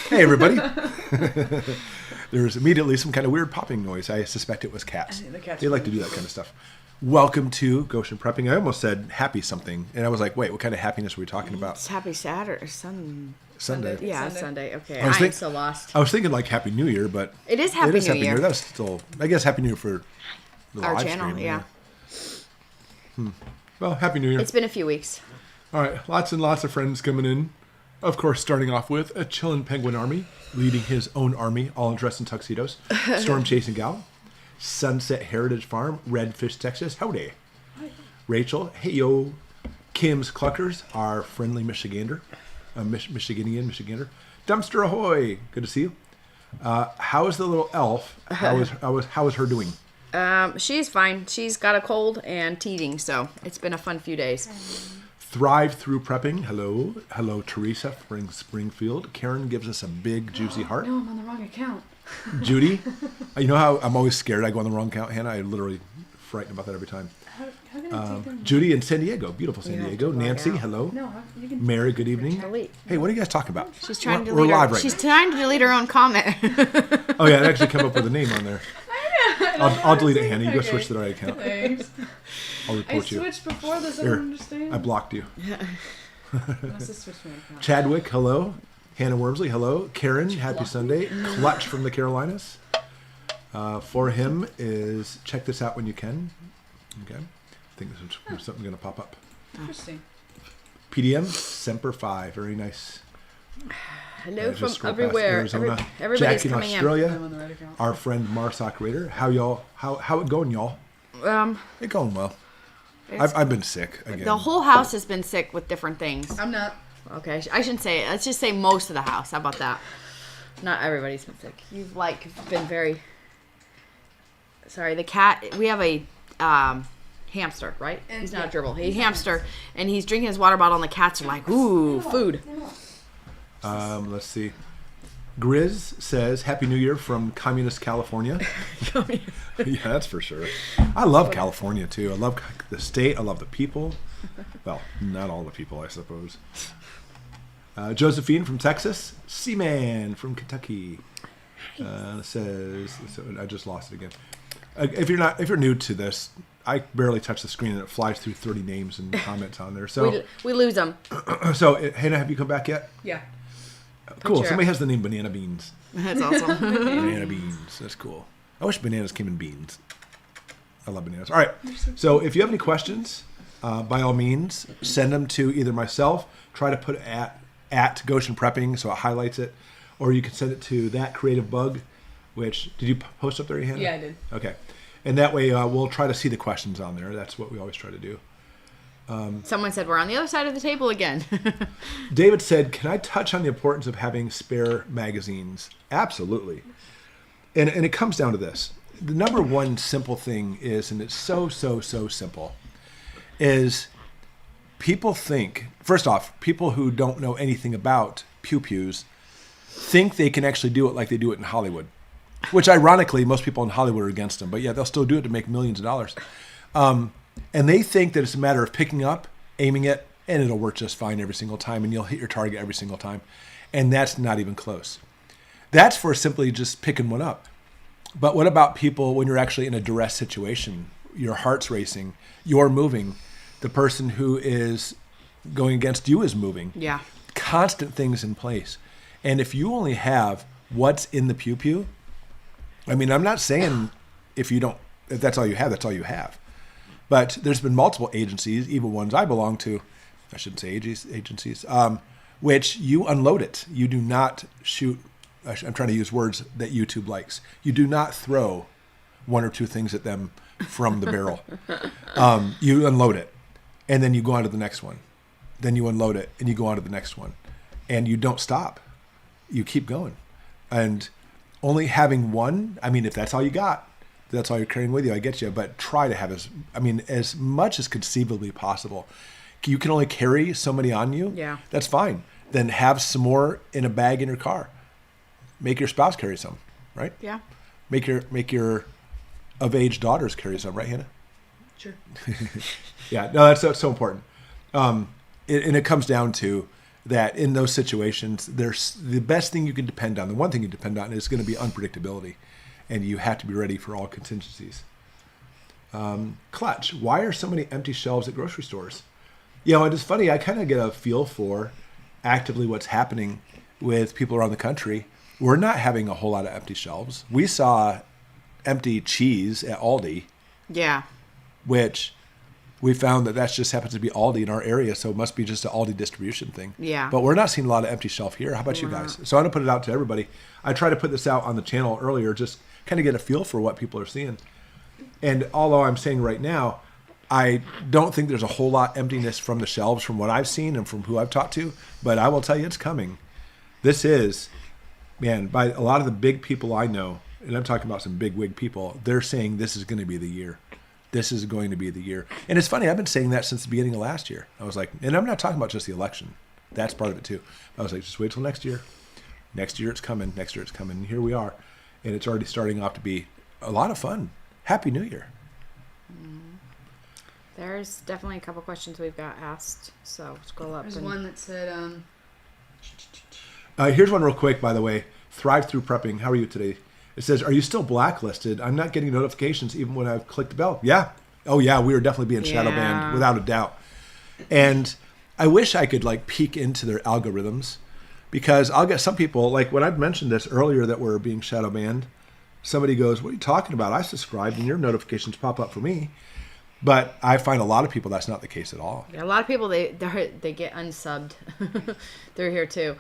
Hey, everybody. There was immediately some kind of weird popping noise. I suspect it was cats. They like to do that kind of stuff. Welcome to Goshen Prepping. I almost said happy something, and I was like, wait, what kind of happiness were we talking about? It's happy Saturday. Sunday. Yeah, Sunday. Okay, I'm so lost. I was thinking like Happy New Year, but it is Happy New Year. That's still, I guess, Happy New Year for the our live channel. stream, Yeah. Well, Happy New Year. It's been a few weeks. All right, lots and lots of friends coming in. Of course, starting off with a chillin' penguin army, leading his own army, all dressed in tuxedos. Storm chasing gal. Sunset Heritage Farm, Redfish, Texas. Howdy. Hi. Rachel, hey yo. Kim's Cluckers, our friendly Michigander. Michigander. Dumpster ahoy. Good to see you. How is the little elf? How is her doing? She's fine. She's got a cold and teething, so it's been a fun few days. Thrive through prepping. Hello, Teresa from Springfield. Karen gives us a big juicy heart. No, I'm on the wrong account. Judy, you know how I'm always scared I go on the wrong account, Hannah? I'm literally frightened about that every time. How can I take them? Judy in San Diego, beautiful San You have Diego. to log Nancy, out. hello. No, you can. Mary, good evening. Delete. Hey, what are you guys talking about? She's trying to We're delete live her. right She's now. trying to delete her own comment. Oh yeah, it actually come up with a name on there. I'll delete it, Hannah. You go Okay. switch to the right account. Thanks. I'll I report you. switched before this. I Here, don't understand. I blocked you. Must have switched my account. Chadwick, hello. Hannah Wormsley, hello. Karen, happy Sunday. Clutch from the Carolinas. For him is check this out when you can. Okay. I think there's something going to pop up. Interesting. PDM, Semper Fi. Very nice. Hello Just from scroll past everywhere. Arizona. Everybody's Jack in coming Australia. I'm on the right account. Our friend Marsoc Raider. How y'all? How it going, y'all? in. It going well. It's- I've been sick again. The whole house has been sick with different things. I'm not. Okay, I shouldn't say it. Let's just say most of the house. How about that? Not everybody's been sick. You've been very. Sorry, the cat. We have a hamster, right? And- He's not yeah, a gerbil. He's he's a a hamster, and he's drinking his water bottle, and the cats are like, "Ooh, food." Let's see. Grizz says, Happy New Year from communist California. Yeah, that's for sure. I love California, too. I love the state. I love the people. Well, not all the people, I suppose. Josephine from Texas. Seaman from Kentucky says, I just lost it again. If you're new to this, I barely touch the screen and it flies through 30 names and comments on there. So, We lose them. so Hannah, have you come back yet? Yeah. Cool. your- Somebody has the name Banana Beans. That's awesome. Banana beans. That's cool. I wish bananas came in beans. I love bananas. All right. So if you have any questions, by all means, send them to either myself, try to put it at Goshen Prepping so it highlights it, or you can send it to That Creative Bug, which, did you post up there, Hannah? Yeah, I did. Okay. And that way we'll try to see the questions on there. That's what we always try to do. Someone said we're on the other side of the table again. David said, can I touch on the importance of having spare magazines? Absolutely. And it comes down to this. The number one simple thing is, and it's so simple, is people think, first off, people who don't know anything about pew-pews think they can actually do it like they do it in Hollywood, which ironically, most people in Hollywood are against them, but yeah, they'll still do it to make millions of dollars. And they think that it's a matter of picking up, aiming it, and it'll work just fine every single time, and you'll hit your target every single time. And that's not even close. That's for simply just picking one up. But what about people when you're actually in a duress situation? Your heart's racing, you're moving, the person who is going against you is moving. Yeah. Constant things in place. And if you only have what's in the pew-pew, I mean, I'm not saying if that's all you have, that's all you have. But there's been multiple agencies, even ones I belong to, I shouldn't say agencies, which you unload it. You do not shoot, I'm trying to use words that YouTube likes. You do not throw one or two things at them from the barrel. You unload it, and then you go on to the next one. Then you unload it, and you go on to the next one. And you don't stop. You keep going. And only having one, I mean, if that's all you got, that's all you're carrying with you, I get you. But try to have as much as conceivably possible. You can only carry so many on you. Yeah. That's fine. Then have some more in a bag in your car. Make your spouse carry some, right? Yeah. Make your of age daughters carry some, right, Hannah? Sure. Yeah. No, that's so important. And it comes down to that in those situations, there's the best thing you can depend on. The one thing you depend on is going to be unpredictability, and you have to be ready for all contingencies. Clutch, why are so many empty shelves at grocery stores? It is funny. I kind of get a feel for actively what's happening with people around the country. We're not having a whole lot of empty shelves. We saw empty cheese at Aldi. Yeah. Which we found that just happens to be Aldi in our area, so it must be just an Aldi distribution thing. Yeah. But we're not seeing a lot of empty shelf here. How about you guys? So I'm going to put it out to everybody. I tried to put this out on the channel earlier, just kind of get a feel for what people are seeing. And although I'm saying right now, I don't think there's a whole lot emptiness from the shelves from what I've seen and from who I've talked to, but I will tell you it's coming. This is, man, by a lot of the big people I know, and I'm talking about some big wig people, they're saying this is going to be the year. This is going to be the year. And it's funny, I've been saying that since the beginning of last year. I was like, and I'm not talking about just the election. That's part of it too. I was like, just wait till next year. Next year it's coming. Next year it's coming. And here we are. And it's already starting off to be a lot of fun. Happy New Year. There's definitely a couple questions we've got asked. So scroll up. There's one that said, Here's one real quick, by the way. Thrive Through Prepping. How are you today? It says, are you still blacklisted? I'm not getting notifications even when I've clicked the bell. Yeah. Oh, yeah. We are definitely being shadow banned without a doubt. And I wish I could peek into their algorithms, because I'll get some people, like when I'd mentioned this earlier that we're being shadow banned, somebody goes, what are you talking about? I subscribed and your notifications pop up for me. But I find a lot of people that's not the case at all. Yeah, a lot of people, they get unsubbed. They're here too.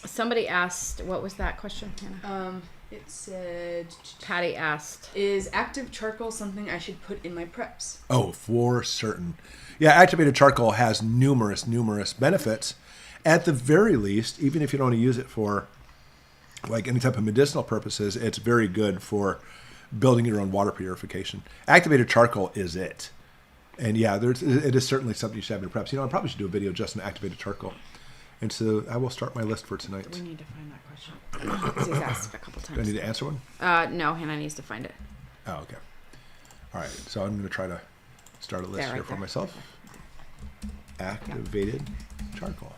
Somebody asked, what was that question, Hannah? it said, Patty asked, is active charcoal something I should put in my preps? Oh, for certain. Yeah, activated charcoal has numerous benefits. At the very least, even if you don't want to use it for any type of medicinal purposes, it's very good for building your own water purification. Activated charcoal is it. And yeah, it is certainly something you should have in your preps. I probably should do a video just on activated charcoal. And so I will start my list for tonight. we need to find that question. She's asked a couple times. Do I need to answer one? No, Hannah needs to find it. Oh, okay. All right, so I'm going to try to start a list here for myself. Activated charcoal.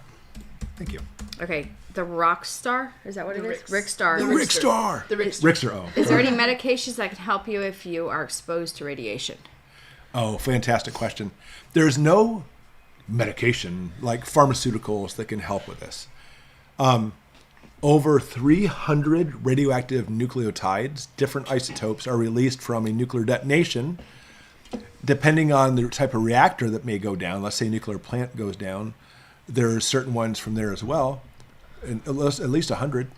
Thank you. Okay, the Rockstar, is that what it is? Rickstar. The Rickstar. The Rickstar. Rickstar, oh. Is there any medications that can help you if you are exposed to radiation? Oh, fantastic question. There's no medication like pharmaceuticals that can help with this. Over 300 radioactive nucleotides, different isotopes, are released from a nuclear detonation. Depending on the type of reactor that may go down, let's say a nuclear plant goes down, there are certain ones from there as well, and at least 100.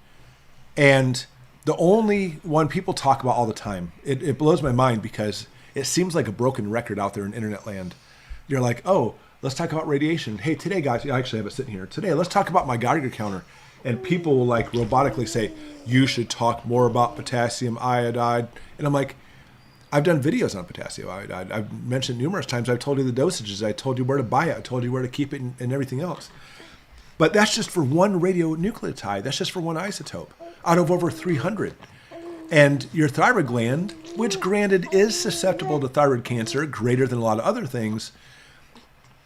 And the only one people talk about all the time, it blows my mind because it seems like a broken record out there in internet land. You're like, oh, let's talk about radiation. Hey, today, guys, I actually have it sitting here. Today, let's talk about my Geiger counter. And people will robotically say, you should talk more about potassium iodide. And I'm like, I've done videos on potassium iodide. I've mentioned numerous times. I've told you the dosages. I told you where to buy it. I told you where to keep it and everything else. But that's just for one radionucleotide. That's just for one isotope out of over 300. And your thyroid gland, which granted is susceptible to thyroid cancer greater than a lot of other things,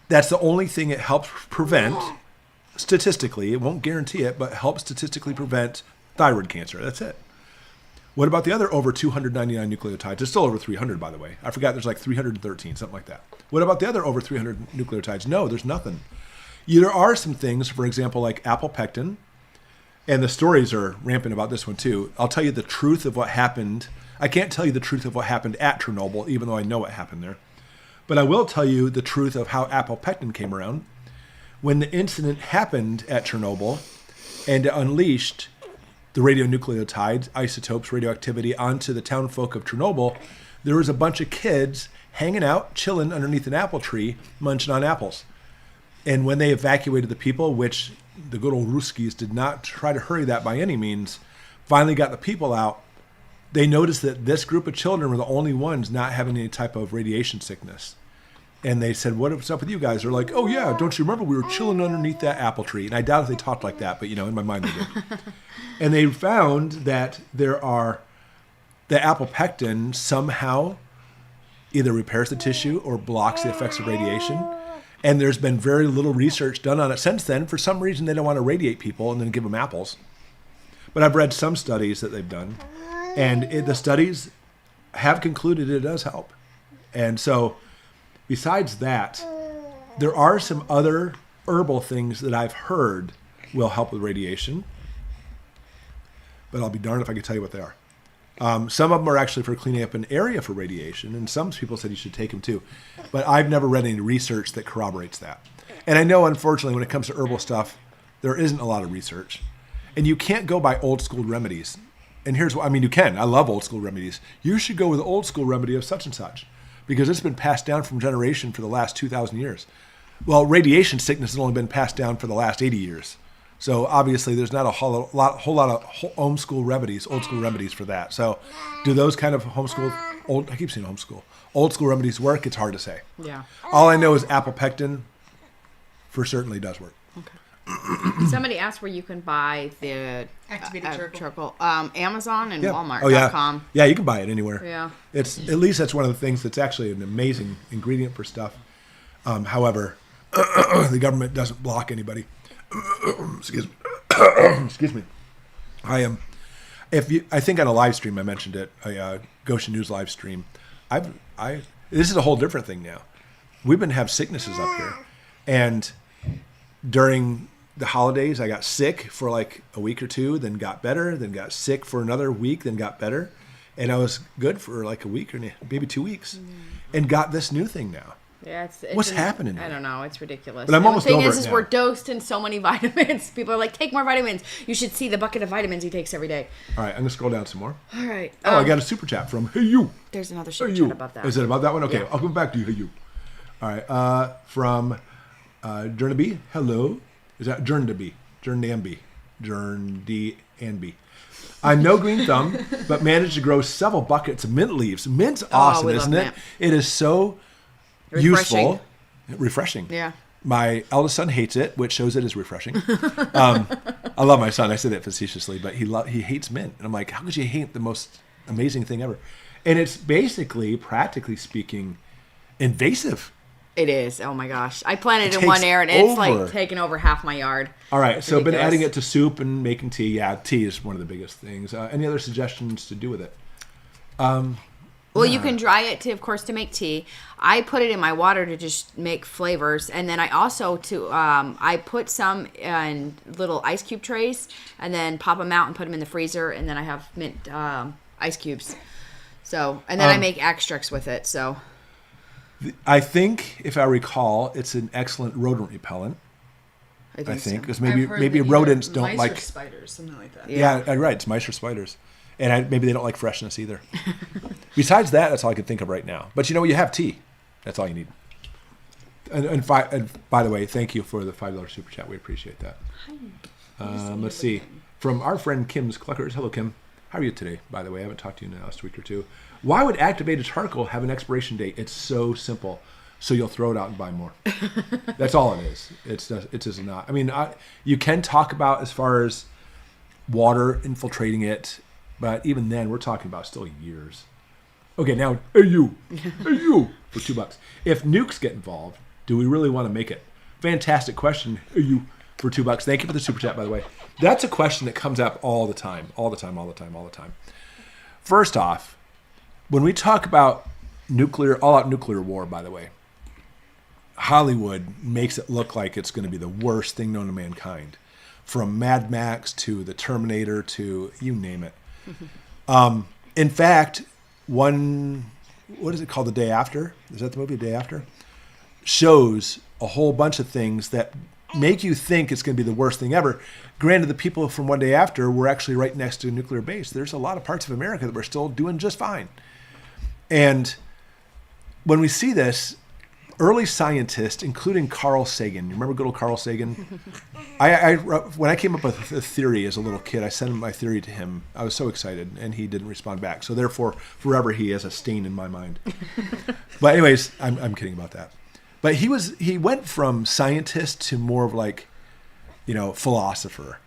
that's the only thing it helps prevent statistically. It won't guarantee it, but helps statistically prevent thyroid cancer. That's it. What about the other over 299 nucleotides? It's still over 300, by the way. I forgot there's 313, something like that. What about the other over 300 nucleotides? No, there's nothing. There are some things, for example, like apple pectin, and the stories are rampant about this one too. I'll tell you the truth of what happened. I can't tell you the truth of what happened at Chernobyl, even though I know what happened there. But I will tell you the truth of how apple pectin came around. When the incident happened at Chernobyl and it unleashed the radionucleotides, isotopes, radioactivity onto the townfolk of Chernobyl, there was a bunch of kids hanging out, chilling underneath an apple tree, munching on apples. And when they evacuated the people, which the good old Ruskies did not try to hurry that by any means, finally got the people out, they noticed that this group of children were the only ones not having any type of radiation sickness. And they said, what's up with you guys? They're like, oh yeah, don't you remember we were chilling underneath that apple tree? And I doubt if they talked like that, but in my mind they did. And they found that the apple pectin somehow either repairs the tissue or blocks the effects of radiation. And there's been very little research done on it since then. For some reason, they don't want to radiate people and then give them apples. But I've read some studies that they've done, and the studies have concluded it does help. And so, besides that, there are some other herbal things that I've heard will help with radiation. But I'll be darned if I can tell you what they are. Some of them are actually for cleaning up an area for radiation, and some people said you should take them too. But I've never read any research that corroborates that. And I know, unfortunately, when it comes to herbal stuff, there isn't a lot of research. And you can't go by old school remedies. And here's what, I mean, you can. I love old school remedies. You should go with the old school remedy of such and such, because it's been passed down from generation for the last 2,000 years. Well, radiation sickness has only been passed down for the last 80 years. So obviously there's not a whole lot of old school remedies for that. So do those kind of old school remedies work? It's hard to say. Yeah. All I know is apopectin for certainly does work. Somebody asked where you can buy the Activated charcoal. Amazon and Yeah. Walmart.com. Oh yeah. Yeah, you can buy it anywhere. Yeah. It's at least that's one of the things that's actually an amazing ingredient for stuff. However, the government doesn't block anybody. Excuse me. Excuse me. I think on a live stream I mentioned it, a Goshen News live stream. This is a whole different thing now. We've been have sicknesses up here, and during the holidays I got sick for like a week or two, then got better, then got sick for another week, then got better, and I was good for like a week or maybe 2 weeks, and got this new thing now. Yeah, it's What's happening? I don't know. It's ridiculous. But I'm almost over it The thing is now. we're dosed in so many vitamins. People are like, take more vitamins. You should see the bucket of vitamins he takes every day. All right, I'm gonna scroll down some more. All right. I got a super chat from Hey You. There's another Hey super You. chat about that. Is it about that one? Okay, Yeah. I'll come back to you. Hey You. All right, from Jerndaby. Hello. Is that Jerndaby? Jerndaby. Jerndaby. I'm no green thumb, but managed to grow several buckets of mint leaves. Mint's awesome, we love isn't it? mint. It is so useful. Refreshing. Yeah. My eldest son hates it, which shows it is refreshing. I love my son. I say that facetiously, but he hates mint. And I'm like, how could you hate the most amazing thing ever? And it's basically, practically speaking, invasive. It is. Oh my gosh. I planted It in one takes area and it's over. like taking over half my yard. All right, so I've been ridiculous. adding it to soup and making tea. Yeah, tea is one of the biggest things. Any other suggestions to do with it? Well, you can dry it to, of course, to make tea. I put it in my water to just make flavors, and then I also I put some in little ice cube trays, and then pop them out and put them in the freezer, and then I have mint ice cubes. So, and then I make extracts with it. So, I think, if I recall, it's an excellent rodent repellent. I think because maybe rodents don't like spiders, something like that. Yeah, right. It's mice or spiders. And maybe they don't like freshness either. Besides that, that's all I can think of right now. But you have tea. That's all you need. And by the way, thank you for the $5 super chat. We appreciate that. Let's see. From our friend Kim's Cluckers. Hello, Kim. How are you today, by the way? I haven't talked to you in the last week or two. Why would activated charcoal have an expiration date? It's so simple. So you'll throw it out and buy more. That's all it is. It's just not. I mean, you can talk about as far as water infiltrating it, but even then, we're talking about still years. Okay, now, hey you, for $2. If nukes get involved, do we really want to make it? Fantastic question, hey you, for $2. Thank you for the super chat, by the way. That's a question that comes up all the time. First off, when we talk about all-out nuclear war, by the way, Hollywood makes it look like it's going to be the worst thing known to mankind. From Mad Max to the Terminator to you name it. In fact, what is it called? The Day After? Is that the movie, The Day After? Shows a whole bunch of things that make you think it's going to be the worst thing ever. Granted, the people from One Day After were actually right next to a nuclear base. There's a lot of parts of America that were still doing just fine. And when we see this, early scientists, including Carl Sagan, you remember good old Carl Sagan? When I came up with a theory as a little kid, I sent my theory to him. I was so excited, and he didn't respond back. So therefore, forever he has a stain in my mind. But anyways, I'm kidding about that. But he went from scientist to more of like, philosopher.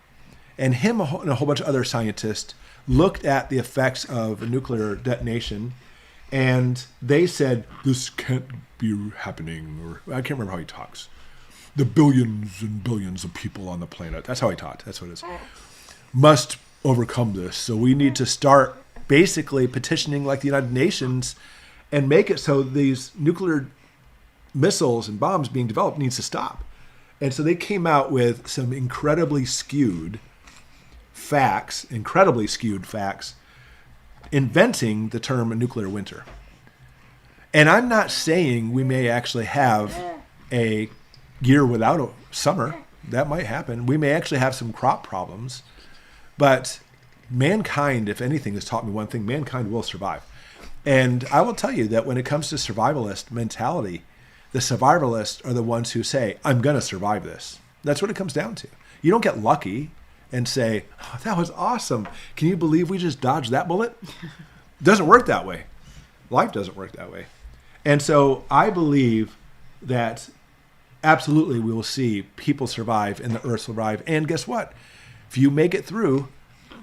And him and a whole bunch of other scientists looked at the effects of a nuclear detonation And they said, this can't be happening. Or I can't remember how he talks. The billions and billions of people on the planet. That's how he talked. That's what it is. Must overcome this. So we need to start basically petitioning like the United Nations and make it so these nuclear missiles and bombs being developed needs to stop. And so they came out with some incredibly skewed facts, inventing the term nuclear winter. And I'm not saying we may actually have a year without a summer. That might happen. We may actually have some crop problems. But mankind, if anything, has taught me one thing: mankind will survive. And I will tell you that when it comes to survivalist mentality, the survivalists are the ones who say, I'm going to survive this. That's what it comes down to. You don't get lucky and say, oh, that was awesome. Can you believe we just dodged that bullet? It doesn't work that way. Life doesn't work that way. And so I believe that absolutely we will see people survive and the earth survive. And guess what? If you make it through,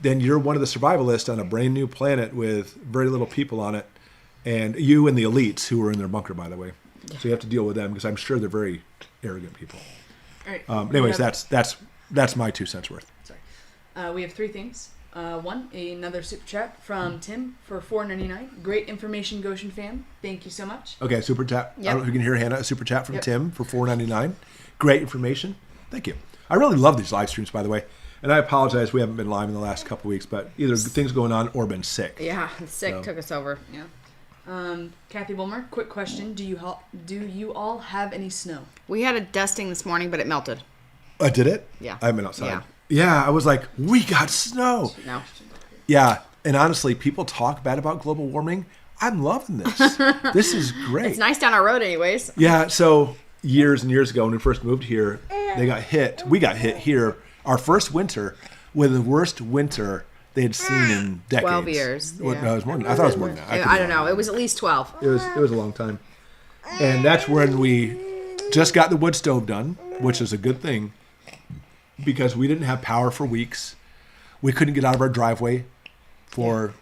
then you're one of the survivalists on a brand new planet with very little people on it. And you and the elites who are in their bunker, by the way. So you have to deal with them because I'm sure they're very arrogant people. All right. Anyways, that's my 2 cents worth. Sorry. We have 3 things. One, another super chat from Tim for $4.99. Great information, Goshen fam. Thank you so much. Okay, super chat. Yep. I don't know if you can hear Hannah. A super chat from Tim for $4.99. Great information. Thank you. I really love these live streams, by the way. And I apologize we haven't been live in the last couple of weeks, but either things going on or been sick. Yeah, sick took us over. Yeah. Kathy Wilmer, quick question: Do you all have any snow? We had a dusting this morning, but it melted. Did it? Yeah. I haven't been outside. Yeah, I was like, we got snow. No. Yeah, and honestly, people talk bad about global warming. I'm loving this. This is great. It's nice down our road, anyways. Yeah. So years and years ago, when we first moved here, we got hit here. Our first winter with the worst winter they had seen in decades. 12 years. Well, Yeah. no, it was more than that. I thought it was more than that. I don't know. It was at least 12. It was a long time. And that's when we just got the wood stove done, which is a good thing because we didn't have power for weeks. We couldn't get out of our driveway for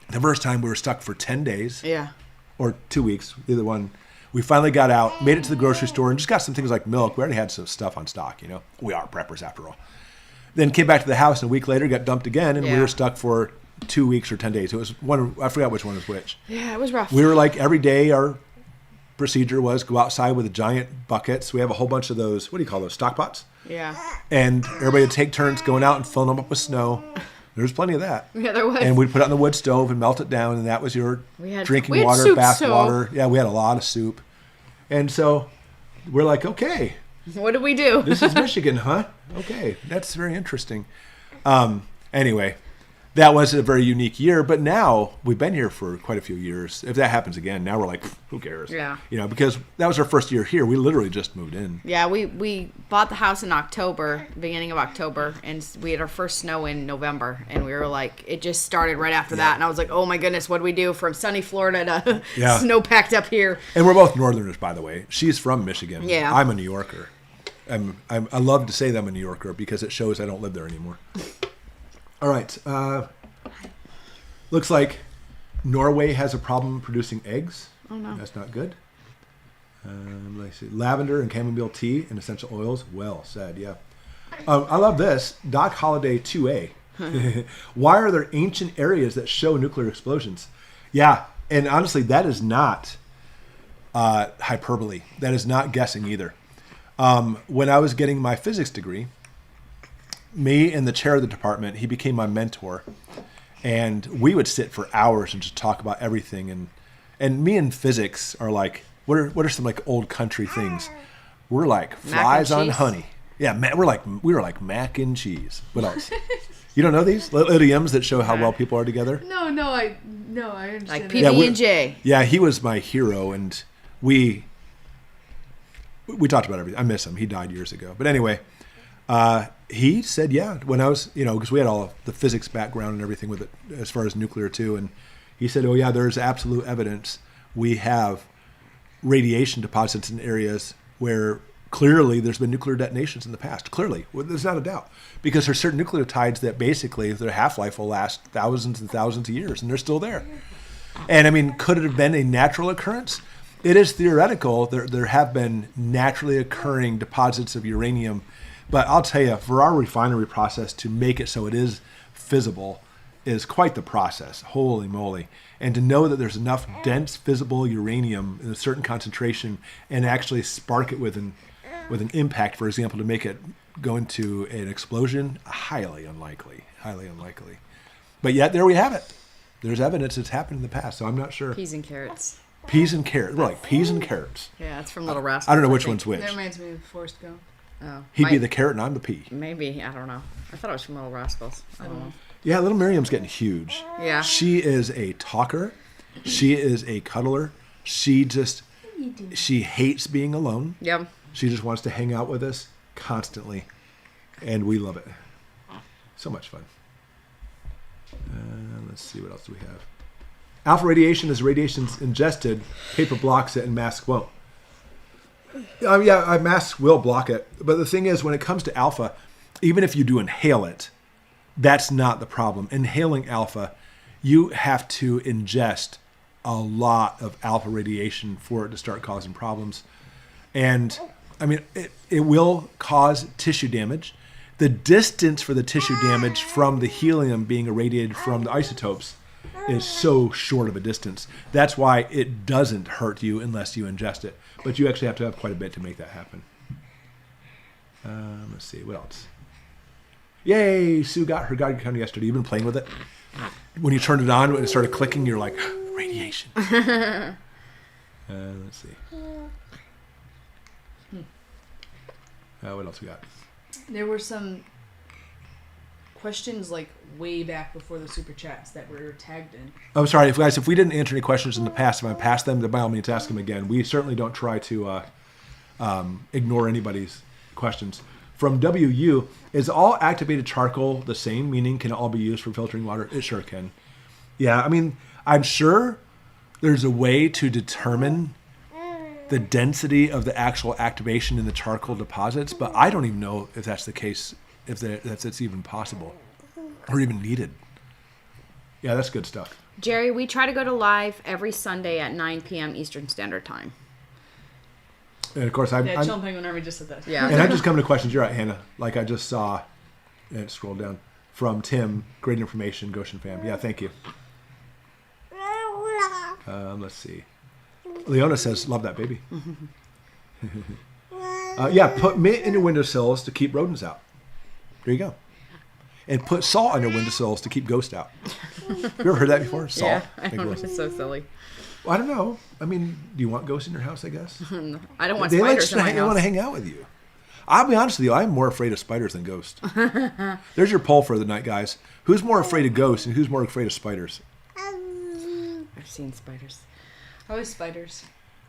the first time. We were stuck for 10 days. Yeah. Or 2 weeks, either one. We finally got out, made it to the grocery store, and just got some things like milk. We already had some stuff on stock, you know. We are preppers after all. Then came back to the house, and a week later got dumped again, and we were stuck for 2 weeks or 10 days. It was one. I forgot which one was which. Yeah, it was rough. We were like, every day our procedure was go outside with the giant buckets. We have a whole bunch of those, what do you call those, stock pots? Yeah. And everybody would take turns going out and filling them up with snow. There's plenty of that. Yeah, there was. And we'd put it on the wood stove and melt it down, and that was your drinking we had water, soup, bath so- water. Yeah, we had a lot of soup. And so we're like, okay, What did we do? this is Michigan, huh? Okay, that's very interesting. Anyway, that was a very unique year, but now we've been here for quite a few years. If that happens again, now we're like, who cares? Yeah. You know, because that was our first year here. We literally just moved in. Yeah, we bought the house in October, beginning of October, and we had our first snow in November, and we were like, it just started right after that, and I was like, oh my goodness, what do we do from sunny Florida to snow packed up here? And we're both Northerners, by the way. She's from Michigan. Yeah. I'm a New Yorker. I love to say that I'm a New Yorker because it shows I don't live there anymore. All right. Looks like Norway has a problem producing eggs. Oh, no. That's not good. Let's see. Lavender and chamomile tea and essential oils. Well said, yeah. I love this. Doc Holiday 2A. Why are there ancient areas that show nuclear explosions? Yeah, and honestly, that is not hyperbole. That is not guessing either. When I was getting my physics degree, me and the chair of the department, he became my mentor. And we would sit for hours and just talk about everything. And me and physics are like, what are some like old country things? We're like flies on honey. Yeah, we were like mac and cheese. What else? You don't know these idioms that show how well people are together? No, I understand. Like that. PB&J. Yeah, he was my hero, and we talked about everything. I miss him. He died years ago. But anyway, he said, yeah, when I was, because we had all of the physics background and everything with it as far as nuclear too. And he said, oh yeah, there's absolute evidence. We have radiation deposits in areas where clearly there's been nuclear detonations in the past. Clearly, there's not a doubt. Because there's certain nucleotides that basically their half-life will last thousands and thousands of years, and they're still there. And I mean, could it have been a natural occurrence? It is theoretical. There have been naturally occurring deposits of uranium, but I'll tell you, for our refinery process to make it so it is fissible is quite the process. Holy moly. And to know that there's enough dense fissible uranium in a certain concentration and actually spark it with an impact, for example, to make it go into an explosion, highly unlikely. Highly unlikely. But yet there we have it. There's evidence it's happened in the past, so I'm not sure. Peas and carrots. Peas and carrots. We're like peas and carrots. Yeah, it's from Little Rascals. I don't know which one's which. That reminds me of Forrest Gump. Oh, He'd be the carrot and I'm the pea. Maybe, I don't know. I thought it was from Little Rascals. I don't know. Yeah, little Miriam's getting huge. Yeah. She is a talker. She is a cuddler. She hates being alone. Yep. She just wants to hang out with us constantly. And we love it. So much fun. Let's see, what else do we have? Alpha radiation is radiation's ingested, paper blocks it, and mask won't. Yeah, masks will block it. But the thing is, when it comes to alpha, even if you do inhale it, that's not the problem. Inhaling alpha, you have to ingest a lot of alpha radiation for it to start causing problems. And, I mean, it will cause tissue damage. The distance for the tissue damage from the helium being irradiated from the isotopes is so short of a distance. That's why it doesn't hurt you unless you ingest it. But you actually have to have quite a bit to make that happen. Let's see, what else? Yay, Sue got her Geiger counter yesterday. You've been playing with it? When you turned it on, when it started clicking, you're like, radiation. Let's see. What else we got? There were some questions like way back before the super chats that were tagged in. I'm sorry, if we didn't answer any questions in the past, if I passed them, then by all means ask them again. We certainly don't try to ignore anybody's questions. From WU, is all activated charcoal the same, meaning can it all be used for filtering water? It sure can. Yeah, I mean, I'm sure there's a way to determine the density of the actual activation in the charcoal deposits, but I don't even know if that's the case, if that's even possible or even needed. Yeah, that's good stuff. Jerry, we try to go to live every Sunday at 9 p.m. Eastern Standard Time. And of course, Chilling Penguin Army just said that. Yeah. And I'm just coming to questions. You're right, Hannah. Like I just saw, and scroll down, from Tim, great information, Goshen fam. Yeah, thank you. Let's see. Leona says, love that baby. Yeah, put mint in your windowsills to keep rodents out. There you go. And put salt on your windowsills to keep ghosts out. You ever heard that before? Salt? Yeah, I know, it's so silly. Well, I don't know. I mean, do you want ghosts in your house, I guess? I don't want They spiders in my want to house. hang out with you. I'll be honest with you, I'm more afraid of spiders than ghosts. There's your poll for the night, guys. Who's more afraid of ghosts and who's more afraid of spiders? I've seen spiders. Always spiders.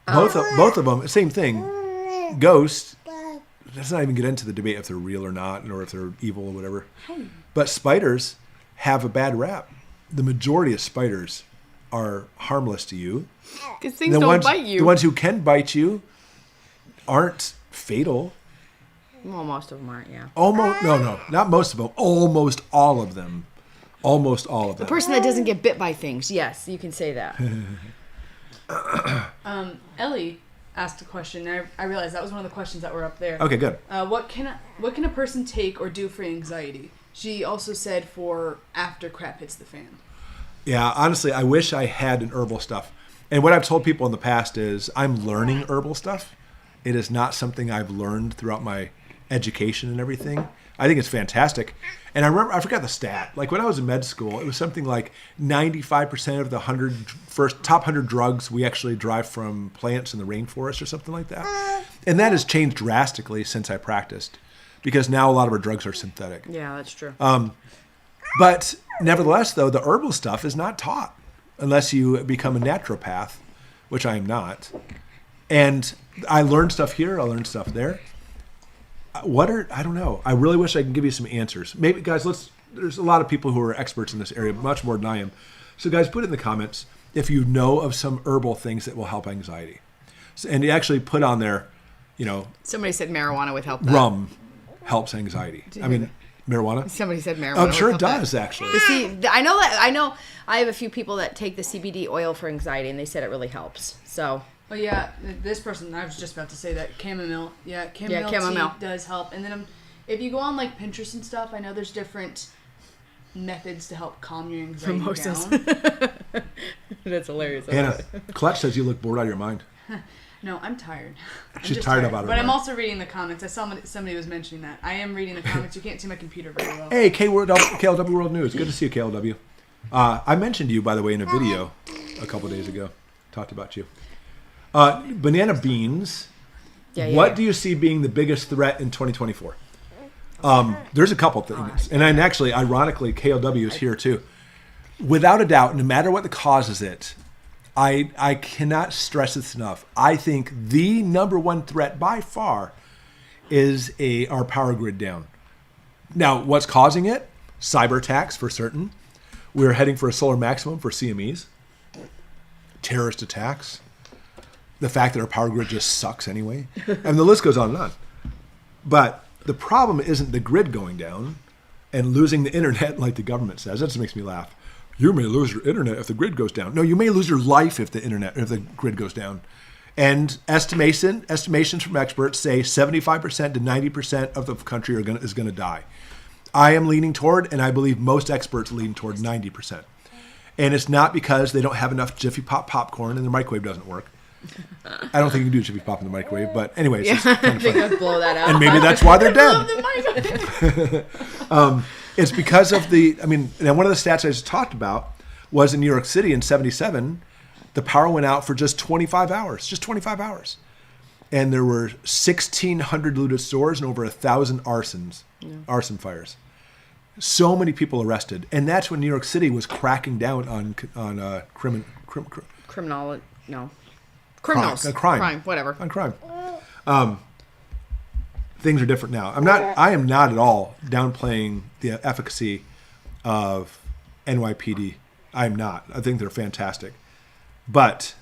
Both of them, same thing. Ghosts, let's not even get into the debate if they're real or not, or if they're evil or whatever. But spiders have a bad rap. The majority of spiders are harmless to you. Because things don't bite you. The ones who can bite you aren't fatal. Well, most of them aren't, yeah. No, not most of them. Almost all of them. Almost all of them. The person that doesn't get bit by things, yes, you can say that. Ellie asked a question. I realized that was one of the questions that were up there. Okay, good. What can a person take or do for anxiety? She also said for after crap hits the fan. Yeah, honestly, I wish I had an herbal stuff. And what I've told people in the past is I'm learning herbal stuff. It is not something I've learned throughout my education and everything. I think it's fantastic. And I forgot the stat. Like when I was in med school, it was something like 95% of the top 100 drugs we actually derive from plants in the rainforest or something like that. And that has changed drastically since I practiced because now a lot of our drugs are synthetic. Yeah, that's true. But nevertheless, though, the herbal stuff is not taught unless you become a naturopath, which I am not. And I learned stuff here. I learned stuff there. I don't know. I really wish I could give you some answers. Maybe, guys, there's a lot of people who are experts in this area, much more than I am. So, guys, put it in the comments if you know of some herbal things that will help anxiety. And you actually put on there, Somebody said marijuana would help that. rum helps anxiety. I mean, Marijuana? Somebody said marijuana. I'm sure it What's up does, actually. I know I have a few people that take the CBD oil for anxiety, and they said it really helps. So. Oh yeah, this person, I was just about to say that chamomile. Yeah, chamomile tea does help. And then if you go on like Pinterest and stuff, I know there's different methods to help calm your anxiety down. That's hilarious. Hannah, Clutch says you look bored out of your mind. No, I'm tired. She's tired about it. But I'm also reading the comments. I saw somebody was mentioning that. I am reading the comments. You can't see my computer very well. Hey, KLW World News. Good to see you, KLW. I mentioned you, by the way, in a video a couple days ago. Talked about you. Banana beans. What do you see being the biggest threat in 2024? There's a couple things. And actually, ironically, KLW is here too. Without a doubt, no matter what the cause is it, I cannot stress this enough. I think the number one threat by far is our power grid down. Now, what's causing it? Cyber attacks for certain. We're heading for a solar maximum for CMEs. Terrorist attacks. The fact that our power grid just sucks anyway. And the list goes on and on. But the problem isn't the grid going down and losing the internet like the government says. That just makes me laugh. You may lose your internet if the grid goes down. No, you may lose your life if the grid goes down. And estimations from experts say 75% to 90% of the country is going to die. I am leaning toward, and I believe most experts lean toward 90%. And it's not because they don't have enough Jiffy Pop popcorn and the microwave doesn't work. I don't think you can do Jiffy Pop in the microwave, but anyways, it's kind of funny. Let's blow that out. And maybe that's why they're dead. It's because of and one of the stats I just talked about was in New York City in 1977, the power went out for just 25 hours. Just 25 hours. And there were 1,600 looted stores and over 1,000 arson fires. So many people arrested. And that's when New York City was cracking down on criminals. Crime, whatever. On crime. Things are different now. I am not at all downplaying the efficacy of NYPD. I'm not. I think they're fantastic. But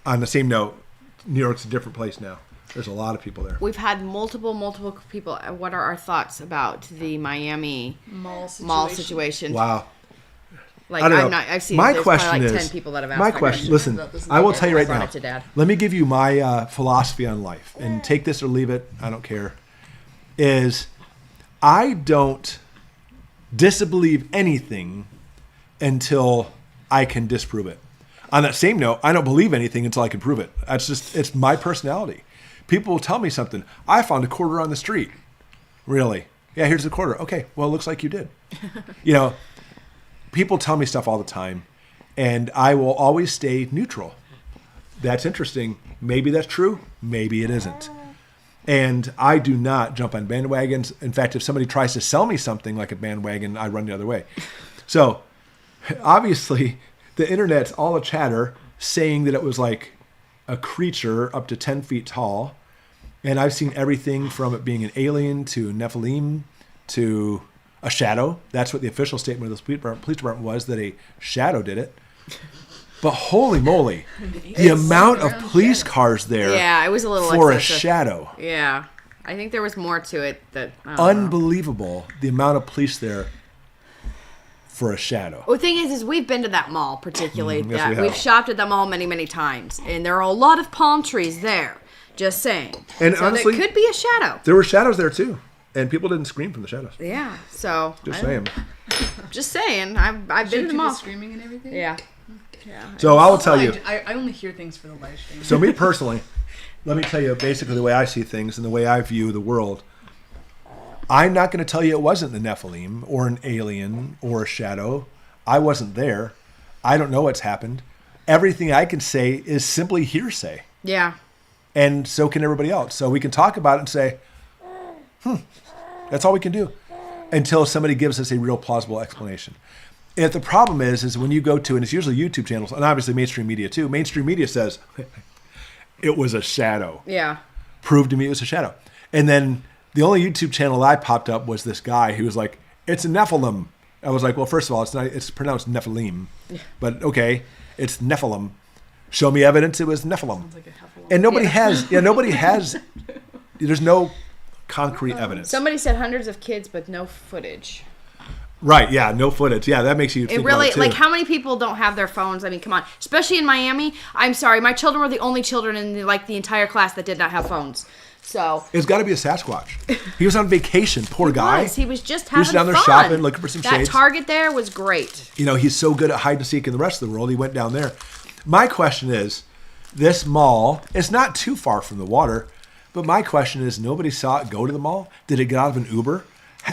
on the same note, New York's a different place now. There's a lot of people there. We've had multiple people. What are our thoughts about the Miami mall situation? Wow. Like, I don't know. I've seen my there's question probably like is, 10 people that have asked my that question, listen, I will tell you right now. It to Dad. Let me give you my philosophy on life, and take this or leave it. I don't care. Is I don't disbelieve anything until I can disprove it. On that same note, I don't believe anything until I can prove it. It's my personality. People will tell me something. I found a quarter on the street. Really? Yeah, here's the quarter. Okay, well, it looks like you did. People tell me stuff all the time, and I will always stay neutral. That's interesting. Maybe that's true. Maybe it isn't. And I do not jump on bandwagons. In fact, if somebody tries to sell me something like a bandwagon, I run the other way. So, obviously, the internet's all a chatter saying that it was like a creature up to 10 feet tall. And I've seen everything from it being an alien to Nephilim to a shadow. That's what the official statement of the police department was, that a shadow did it. But holy moly, the amount of police cars there it was a little for excessive. A shadow. Yeah. I think there was more to it that... Unbelievable, the amount of police there for a shadow. Well, the thing is we've been to that mall particularly. Yes, we've shopped at that mall many, many times. And there are a lot of palm trees there. Just saying. And so honestly, there could be a shadow. There were shadows there too. And people didn't scream from the shadows. Yeah, so... Just saying. Just saying. I've been to the mall. Screaming and everything? Yeah. So I will tell you. I only hear things for the live stream. So me personally, let me tell you basically the way I see things and the way I view the world. I'm not going to tell you it wasn't the Nephilim or an alien or a shadow. I wasn't there. I don't know what's happened. Everything I can say is simply hearsay. Yeah. And so can everybody else. So we can talk about it and say, that's all we can do until somebody gives us a real plausible explanation. And the problem is when you go to, and it's usually YouTube channels, and obviously mainstream media too, mainstream media says, it was a shadow. Yeah. Prove to me it was a shadow. And then the only YouTube channel I popped up was this guy who was like, it's a Nephilim. I was like, well, first of all, it's pronounced Nephilim. Yeah. But okay, it's Nephilim. Show me evidence it was Nephilim. Sounds like a Nephilim. And nobody has, there's no concrete evidence. Somebody said hundreds of kids, but no footage. Right, yeah, no footage. Yeah, that makes you think really, about it too. like, how many people don't have their phones? I mean, come on. Especially in Miami. I'm sorry, my children were the only children in, the entire class that did not have phones. So it's got to be a Sasquatch. He was on vacation, poor guy. He was just having fun. He was down there shopping, looking for some shades. That Target there was great. You know, he's so good at hide and seek in the rest of the world. He went down there. My question is, this mall, it's not too far from the water, but my question is, nobody saw it go to the mall? Did it get out of an Uber?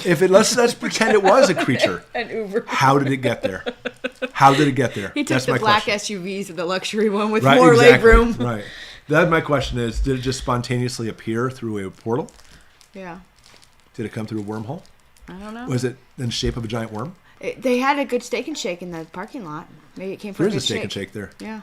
If it let's pretend it was a creature. An Uber. How did it get there? How did it get there? He took That's the my black question. SUVs and the luxury one with Right, more exactly. leg room. Right. That my question is, did it just spontaneously appear through a portal? Yeah. Did it come through a wormhole? I don't know. Was it in the shape of a giant worm? They had a good Steak and Shake in the parking lot. Maybe it came from There's a Steak and Shake there. Yeah.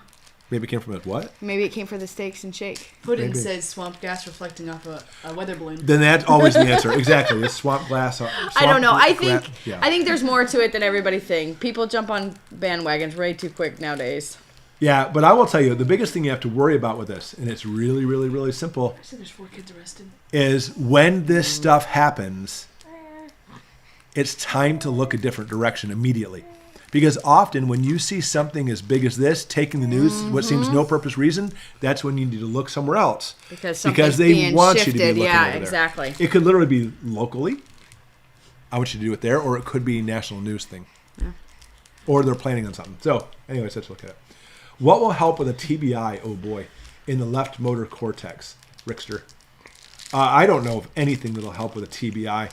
Maybe it came from a what? Maybe it came from the Steaks and Shake. Puddin Maybe. says swamp gas reflecting off a weather balloon. Then that's always the answer. Exactly. It's swamp glass. I don't know. I think there's more to it than everybody thinks. People jump on bandwagons way too quick nowadays. Yeah, but I will tell you, the biggest thing you have to worry about with this, and it's really, really, really simple, I said there's 4 kids arrested. is when this stuff happens, it's time to look a different direction immediately. Because often when you see something as big as this taking the news, what seems no purpose reason, that's when you need to look somewhere else. Because they being want shifted. you to be looking Yeah, over there. exactly. It could literally be locally. I want you to do it there, or it could be a national news thing. Yeah. Or they're planning on something. So, anyways, let's look at it. What will help with a TBI, oh boy, in the left motor cortex, Rickster? I don't know of anything that'll help with a TBI.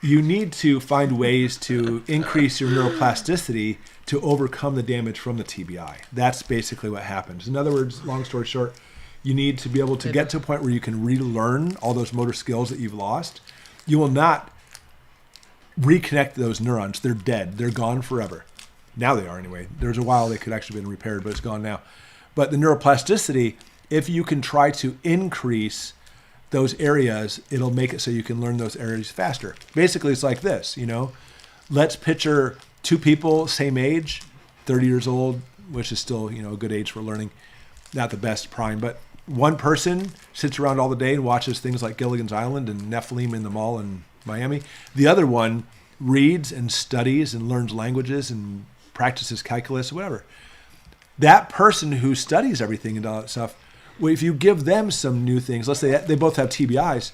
You need to find ways to increase your neuroplasticity to overcome the damage from the TBI. That's basically what happens. In other words, long story short, you need to be able to get to a point where you can relearn all those motor skills that you've lost. You will not reconnect those neurons. They're dead. They're gone forever. Now they are anyway. There's a while they could actually have been repaired, but it's gone now. But the neuroplasticity, if you can try to increase those areas, it'll make it so you can learn those areas faster. Basically, it's like this, you know. Let's picture 2 people, same age, 30 years old, which is still, you know, a good age for learning. Not the best prime, but one person sits around all the day and watches things like Gilligan's Island and Nephilim in the mall in Miami. The other one reads and studies and learns languages and practices calculus, whatever. That person who studies everything and all that stuff, well, if you give them some new things, let's say they both have TBIs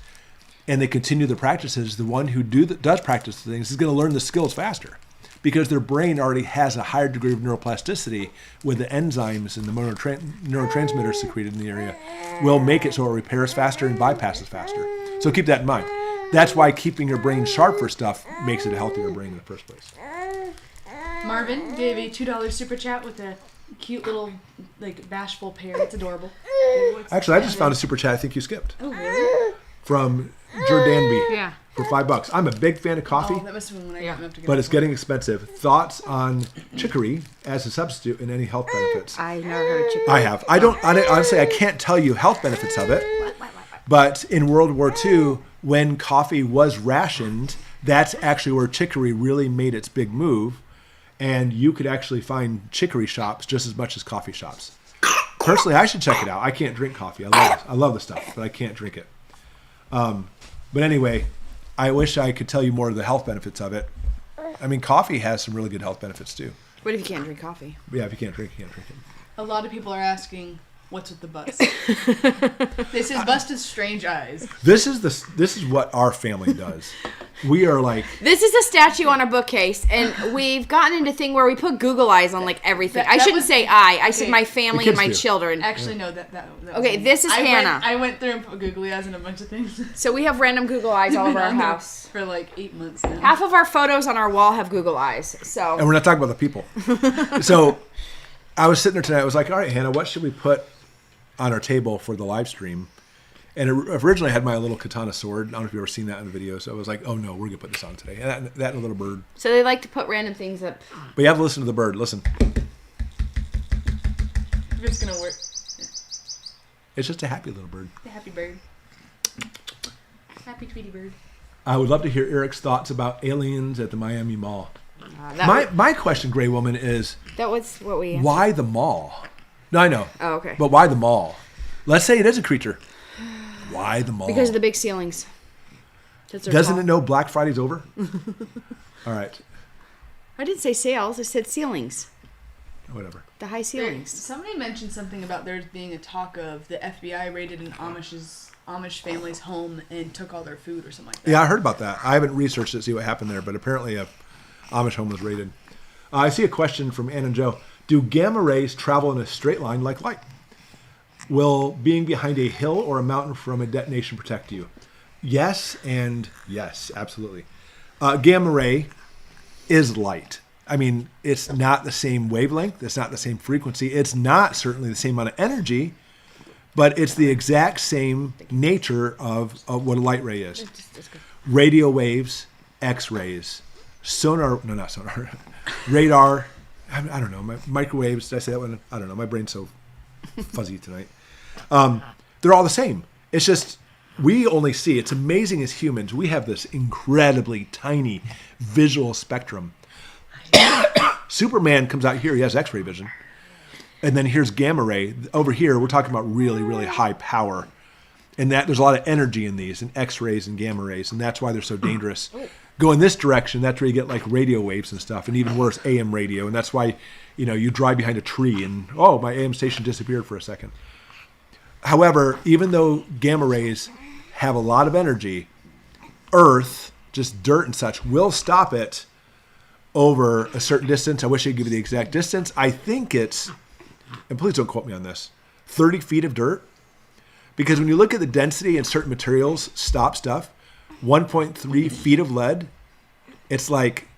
and they continue their practices, the one who does practice the things is going to learn the skills faster because their brain already has a higher degree of neuroplasticity with the enzymes and the neurotransmitters secreted in the area will make it so it repairs faster and bypasses faster. So keep that in mind. That's why keeping your brain sharp for stuff makes it a healthier brain in the first place. Marvin gave a $2 super chat with a cute little, like, bashful pear. It's adorable. Actually, I just found a super chat I think you skipped. Oh, really? From Jordanby. Yeah. For $5. I'm a big fan of coffee, Oh, that must have been when I got up to get but it's getting expensive. Thoughts on chicory as a substitute and any health benefits? I never heard of chicken. I have. Honestly, I can't tell you health benefits of it. But in World War II, when coffee was rationed, that's actually where chicory really made its big move. And you could actually find chicory shops just as much as coffee shops. Personally, I should check it out. I can't drink coffee. I love the stuff, but I can't drink it. But anyway, I wish I could tell you more of the health benefits of it. I mean, coffee has some really good health benefits too. What if you can't drink coffee? Yeah, if you can't drink, you can't drink it. A lot of people are asking, what's with the bust? This is busted strange eyes. This is what our family does. We are like, This is a statue on a bookcase, and we've gotten into a thing where we put Google eyes on like everything. I shouldn't say I said my family The and my kids do. children. Actually, no, that Okay, this is Hannah. I went through and put googly eyes on a bunch of things. So we have random Google eyes all over Been our on there house. for like 8 months now. Half of our photos on our wall have Google eyes. So and we're not talking about the people. So I was sitting there tonight. I was like, all right, Hannah, what should we put on our table for the live stream? And originally I had my little katana sword. I don't know if you've ever seen that in the video. So I was like, oh no, we're going to put this on today. And that and a little bird. So they like to put random things up. But you have to listen to the bird. Listen. If it's gonna work. It's just a happy little bird. The happy bird. Happy Tweety bird. I would love to hear Eric's thoughts about aliens at the Miami Mall. That My question, Gray Woman, is that was what we answered. why the mall? No, I know. Oh, okay. But why the mall? Let's say it is a creature. Why the mall? Because of the big ceilings. Doesn't it know Black Friday's over? All right. I didn't say sales. I said ceilings. Whatever. The high ceilings. Somebody mentioned something about there being a talk of the FBI raided an Amish family's home and took all their food or something like that. Yeah, I heard about that. I haven't researched it to see what happened there, but apparently a Amish home was raided. I see a question from Ann and Joe. Do gamma rays travel in a straight line like light? Will being behind a hill or a mountain from a detonation protect you? Yes, and yes, absolutely. Gamma ray is light. I mean, it's not the same wavelength. It's not the same frequency. It's not certainly the same amount of energy, but it's the exact same nature of what a light ray is. Radio waves, X-rays, radar, I don't know, microwaves, did I say that one? I don't know, my brain's so fuzzy tonight. They're all the same. It's just, we only see, it's amazing as humans, we have this incredibly tiny visual spectrum. Superman comes out here, he has X-ray vision. And then here's gamma ray. Over here, we're talking about really, really high power. And that there's a lot of energy in these, and X-rays and gamma rays, and that's why they're so dangerous. Go in this direction, that's where you get like radio waves and stuff, and even worse, AM radio. And that's why, you drive behind a tree and, oh, my AM station disappeared for a second. However, even though gamma rays have a lot of energy, Earth, just dirt and such, will stop it over a certain distance. I wish I could give you the exact distance. I think it's, and please don't quote me on this, 30 feet of dirt. Because when you look at the density and certain materials stop stuff, 1.3 feet of lead, it's like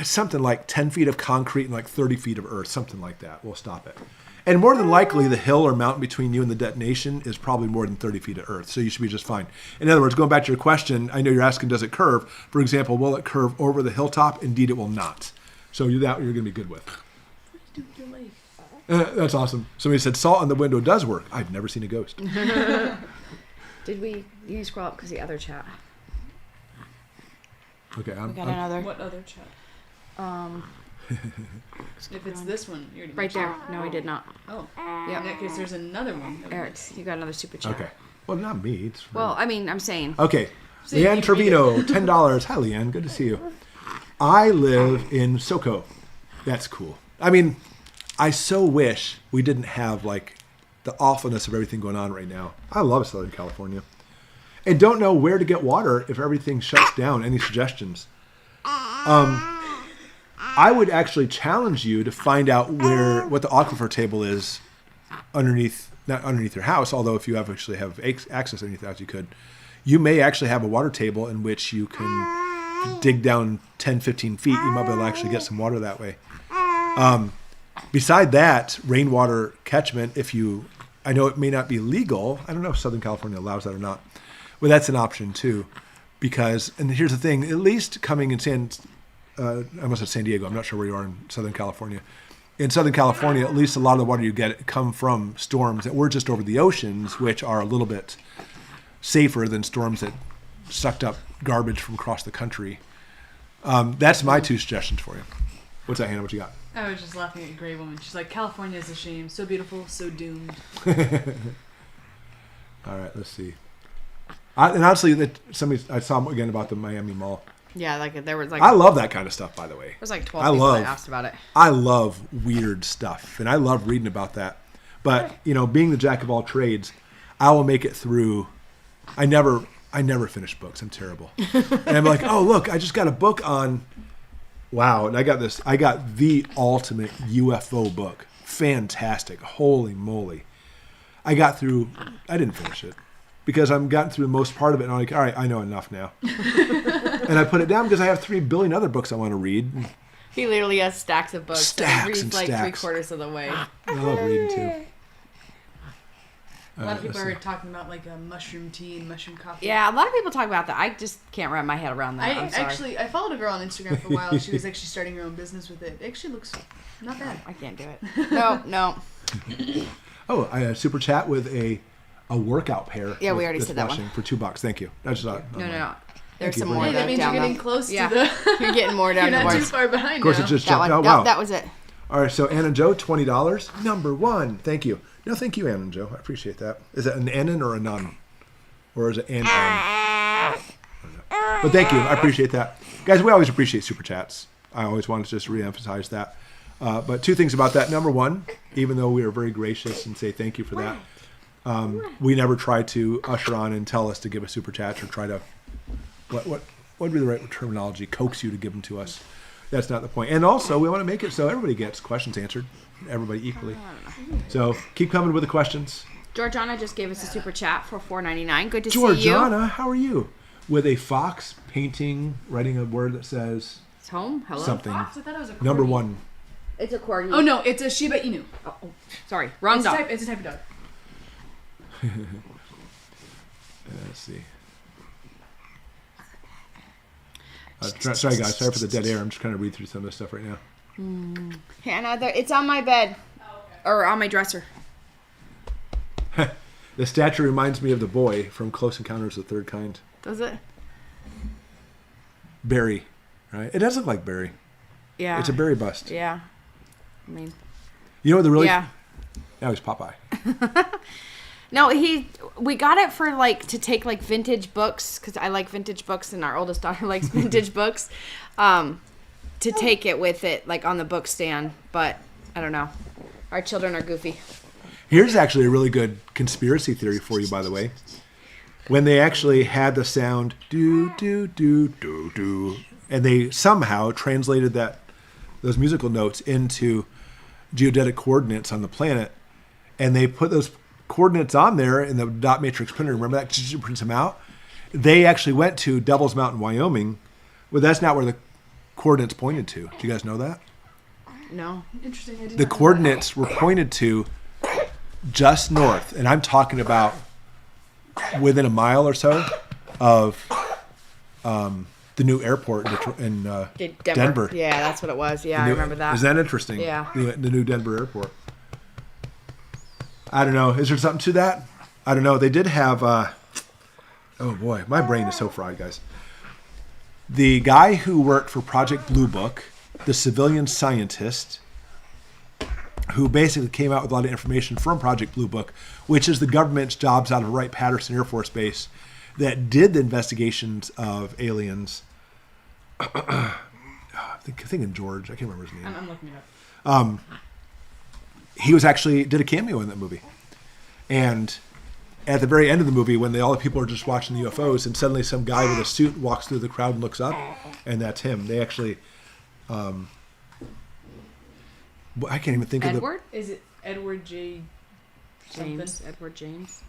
something like 10 feet of concrete and like 30 feet of earth, something like that will stop it. And more than likely, the hill or mountain between you and the detonation is probably more than 30 feet of earth, so you should be just fine. In other words, going back to your question, I know you're asking, does it curve? For example, will it curve over the hilltop? Indeed, it will not. So you're going to be good with. That's awesome. Somebody said salt on the window does work. I've never seen a ghost. Did we? You need to scroll up because the other chat. Okay, We got another. What other chat? If it's this one, you're Right there. No, we did not. Oh, Yeah. in that case, there's another one. Eric, you got another super chat. Okay. Well, not me. It's Well, I mean, I'm saying. okay. So you Leanne read Trevino, $10. Hi, Leanne. Good to see you. I live in SoCo. That's cool. I mean, I so wish we didn't have, like, the awfulness of everything going on right now. I love Southern California. And don't know where to get water if everything shuts down. Any suggestions? I would actually challenge you to find out what the aquifer table is underneath, not underneath your house, although if you actually have access underneath the house, you could. You may actually have a water table in which you can dig down 10, 15 feet. You might be able to actually get some water that way. Beside that, rainwater catchment, I know it may not be legal. I don't know if Southern California allows that or not. Well, that's an option too. Because, and here's the thing, at least coming in I almost said San Diego. I'm not sure where you are in Southern California. In Southern California, at least a lot of the water you get come from storms that were just over the oceans, which are a little bit safer than storms that sucked up garbage from across the country. That's my two suggestions for you. What's that, Hannah? What you got? I was just laughing at a gray woman. She's like, California is a shame. So beautiful, so doomed. All right, let's see. And honestly, I saw again about the Miami Mall. Yeah, like there was like. I love that kind of stuff, by the way. There was like 12 people that asked about it. I love weird stuff, and I love reading about that. But being the jack of all trades, I will make it through. I never finish books. I'm terrible. And I'm like, oh look, I just got a book on. Wow, and I got this. I got the ultimate UFO book. Fantastic. Holy moly. I didn't finish it. Because I'm gotten through most part of it, and I'm like, all right, I know enough now. And I put it down because I have 3 billion other books I want to read. He literally has stacks of books. Stacks and reads and like stacks. 3/4 of the way. I love reading too. A lot of people are talking about like a mushroom tea and mushroom coffee. Yeah, a lot of people talk about that. I just can't wrap my head around that. I'm sorry. I followed a girl on Instagram for a while. She was actually starting her own business with it. It actually looks not bad. I can't do it. No. Oh, I had a super chat with a workout pair. Yeah, we already said that one. For $2. Thank you. I just thought. No. There's you, some Brian. more. Hey, that means you're getting close to the. You're getting more down You're the not too boards. far behind. Of course, now. it just That jumped. one. Oh, No, wow. that was it. All right, so Ann and Joe, $20. Number 1. Thank you. No, thank you, Ann and Joe. I appreciate that. Is it an N or a nun? Or is it an N? But thank you. I appreciate that. Guys, we always appreciate super chats. I always want to just reemphasize that. But two things about that. Number one, even though we are very gracious and say thank you for that, we never try to usher on and tell us to give a super chat or try to, what would be the right terminology, coax you to give them to us. That's not the point. And also, we want to make it so everybody gets questions answered, everybody equally. So keep coming with the questions. Georgiana just gave us a super chat for $4.99. Good to see you. Georgiana, how are you? With a fox painting, writing a word that says... It's home. Hello. Something. Fox? I thought it was a corgi. Number one. It's a corgi. Oh, no. It's a Shiba Inu. Oh, sorry. Wrong dog. It's a type of dog. Let's see. Sorry, guys. Sorry for the dead air. I'm just trying to read through some of this stuff right now. Hannah, it's on my bed. Or on my dresser. The statue reminds me of the boy from Close Encounters of the Third Kind. Does it? Barry, right? It does look like Barry. Yeah. It's a Barry bust. Yeah. I mean... You know what the really... Yeah. Now he's Popeye. No, we got it for to take vintage books, because I like vintage books and our oldest daughter likes vintage books, to take it with it on the book stand, but I don't know. Our children are goofy. Here's actually a really good conspiracy theory for you, by the way. When they actually had the sound do do do do do, and they somehow translated those musical notes into geodetic coordinates on the planet, and they put those coordinates on there in the dot matrix printer. Remember that? Prints them out. They actually went to Devil's Mountain, Wyoming. Well, that's not where the coordinates pointed to. Do you guys know that? No. Interesting. I did The not know coordinates were pointed to just north, and I'm talking about within a mile or so of the new airport in Denver. Yeah, that's what it was. Yeah, I remember that. Is that interesting? Yeah. The new Denver airport. I don't know. Is there something to that? I don't know. They did have... oh, boy. My brain is so fried, guys. The guy who worked for Project Blue Book, the civilian scientist, who basically came out with a lot of information from Project Blue Book, which is the government's jobs out of Wright-Patterson Air Force Base that did the investigations of aliens. I'm thinking George. I can't remember his name. I'm looking it up. He was actually did a cameo in that movie. And at the very end of the movie, when all the people are just watching the UFOs, and suddenly some guy with a suit walks through the crowd and looks up, and that's him. They actually... I can't even think Edward? of the... Is it Edward J. something? James. Edward James?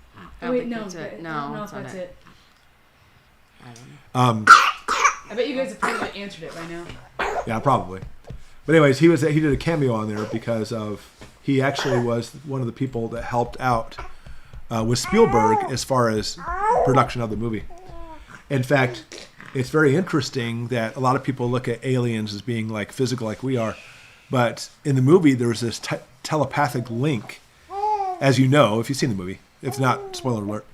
Oh, wait, no. That's it. No, No, if that's it. I don't know. I bet you guys have probably answered it by now. Yeah, probably. But anyways, he did a cameo on there because he actually was one of the people that helped out with Spielberg as far as production of the movie. In fact, it's very interesting that a lot of people look at aliens as being physical like we are, but in the movie there was this telepathic link, as you know, if you've seen the movie. If not, spoiler alert.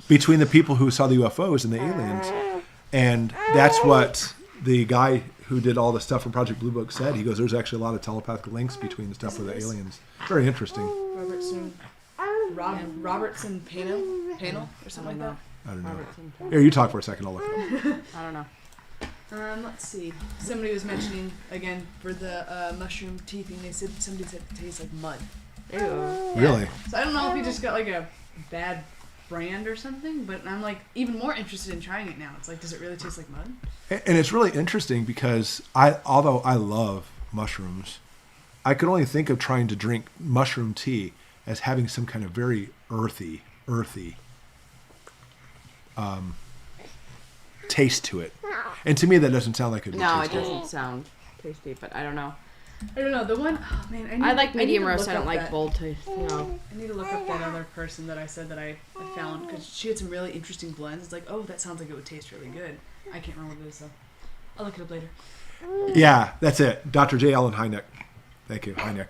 Between the people who saw the UFOs and the aliens. And that's what the guy who did all the stuff from Project Blue Book said. He goes, there's actually a lot of telepathic links between the stuff with the aliens. Very interesting. Robertson panel or something like that. I don't know. Here, you talk for a second. I'll look it up. I don't know. Let's see. Somebody was mentioning, again, for the mushroom tea thing, somebody said it tastes like mud. Ew. Really? So I don't know if you just got a bad brand or something, but I'm even more interested in trying it now. It's does it really taste like mud? And it's really interesting because although I love mushrooms, I could only think of trying to drink mushroom tea as having some kind of very earthy taste to it. And to me, that doesn't sound like it would be tasty. No, it doesn't sound tasty, but I don't know. I don't know. The one, oh man, I like medium roast. I don't like bold taste. I need to look up that other person that I said that I found because she had some really interesting blends. It's oh, that sounds like it would taste really good. I can't remember what it is though. I'll look it up later. Yeah, that's it. Dr. J. Allen Hynek. Thank you, Hynek.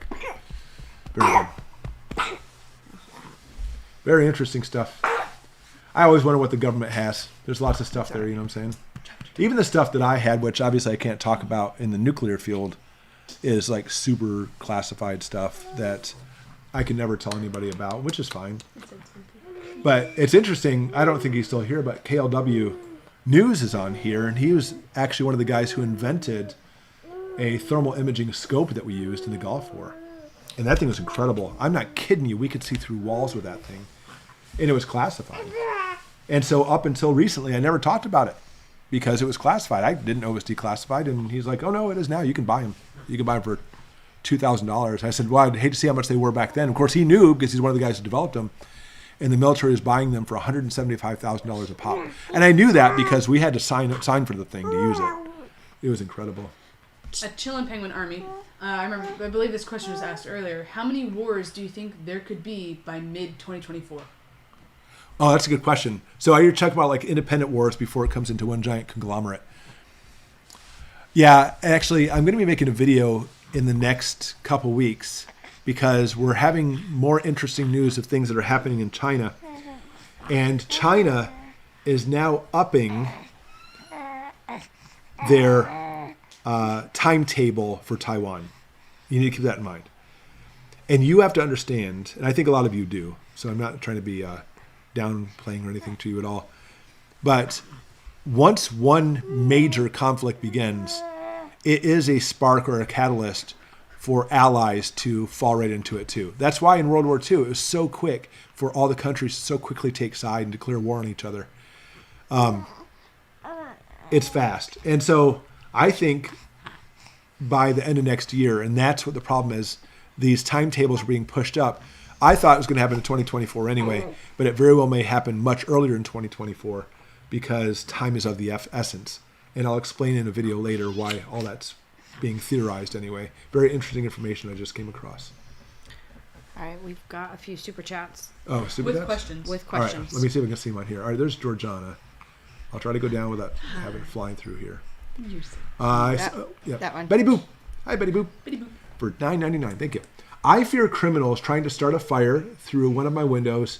Very good. Very interesting stuff. I always wonder what the government has. There's lots of stuff there, you know what I'm saying? Even the stuff that I had, which obviously I can't talk about in the nuclear field, is super classified stuff that I can never tell anybody about, which is fine. But it's interesting. I don't think he's still here, but KLW News is on here, and he was actually one of the guys who invented a thermal imaging scope that we used in the Gulf War. And that thing was incredible. I'm not kidding you. We could see through walls with that thing. And it was classified. And so up until recently, I never talked about it because it was classified. I didn't know it was declassified. And he's like, oh, no, it is now. You can buy them. You can buy them for $2,000. I said, well, I'd hate to see how much they were back then. Of course, he knew because he's one of the guys who developed them. And the military was buying them for $175,000 a pop. And I knew that because we had to sign for the thing to use it. It was incredible. A Chillin' Penguin Army. I believe this question was asked earlier. How many wars do you think there could be by mid-2024? Oh, that's a good question. So you're talking about like independent wars before it comes into one giant conglomerate. Yeah, actually, I'm going to be making a video in the next couple weeks because we're having more interesting news of things that are happening in China. And China is now upping their timetable for Taiwan. You need to keep that in mind. And you have to understand, and I think a lot of you do, so I'm not trying to be downplaying or anything to you at all, but once one major conflict begins, it is a spark or a catalyst for allies to fall right into it too. That's why in World War II, it was so quick for all the countries to so quickly take side and declare war on each other. It's fast. And so I think by the end of next year, and that's what the problem is, these timetables are being pushed up. I thought it was going to happen in 2024 anyway, but it very well may happen much earlier in 2024 because time is of the essence. And I'll explain in a video later why all that's being theorized anyway. Very interesting information I just came across. All right, we've got a few super chats. Oh, super chats? Questions. With questions. All right, let me see if I can see mine here. All right, there's Georgiana. I'll try to go down without having it flying through here. That one. Betty Boop. Hi, Betty Boop. Bitty boop. For $9.99. Thank you. I fear criminals trying to start a fire through one of my windows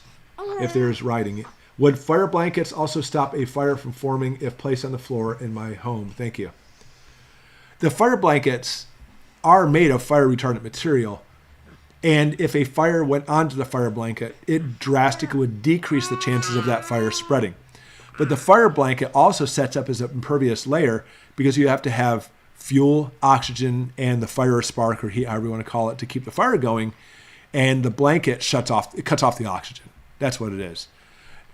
if there's rioting. Would fire blankets also stop a fire from forming if placed on the floor in my home? Thank you. The fire blankets are made of fire retardant material. And if a fire went onto the fire blanket, it drastically would decrease the chances of that fire spreading. But the fire blanket also sets up as an impervious layer because you have to have fuel, oxygen, and the fire spark or heat, however you want to call it, to keep the fire going. And the blanket cuts off the oxygen. That's what it is.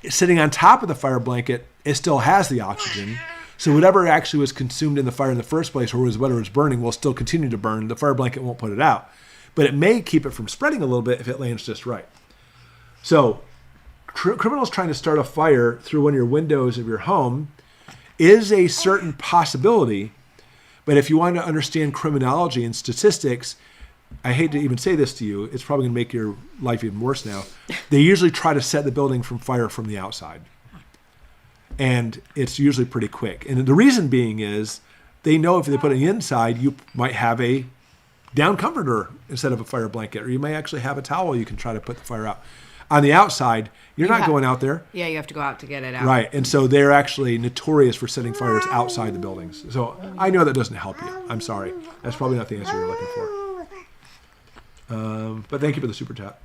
Sitting on top of the fire blanket, it still has the oxygen. So whatever actually was consumed in the fire in the first place, or was whatever was burning, will still continue to burn. The fire blanket won't put it out. But it may keep it from spreading a little bit if it lands just right. So criminals trying to start a fire through one of your windows of your home is a certain possibility. But if you want to understand criminology and statistics, I hate to even say this to you, it's probably going to make your life even worse now. They usually try to set the building from fire from the outside. And it's usually pretty quick. And the reason being is they know if they put it inside, you might have a down comforter instead of a fire blanket, or you may actually have a towel you can try to put the fire out. On the outside, you're not going out there. Yeah, you have to go out to get it out. Right, and so they're actually notorious for setting fires outside the buildings. So I know that doesn't help you. I'm sorry. That's probably not the answer you're looking for. But thank you for the super chat.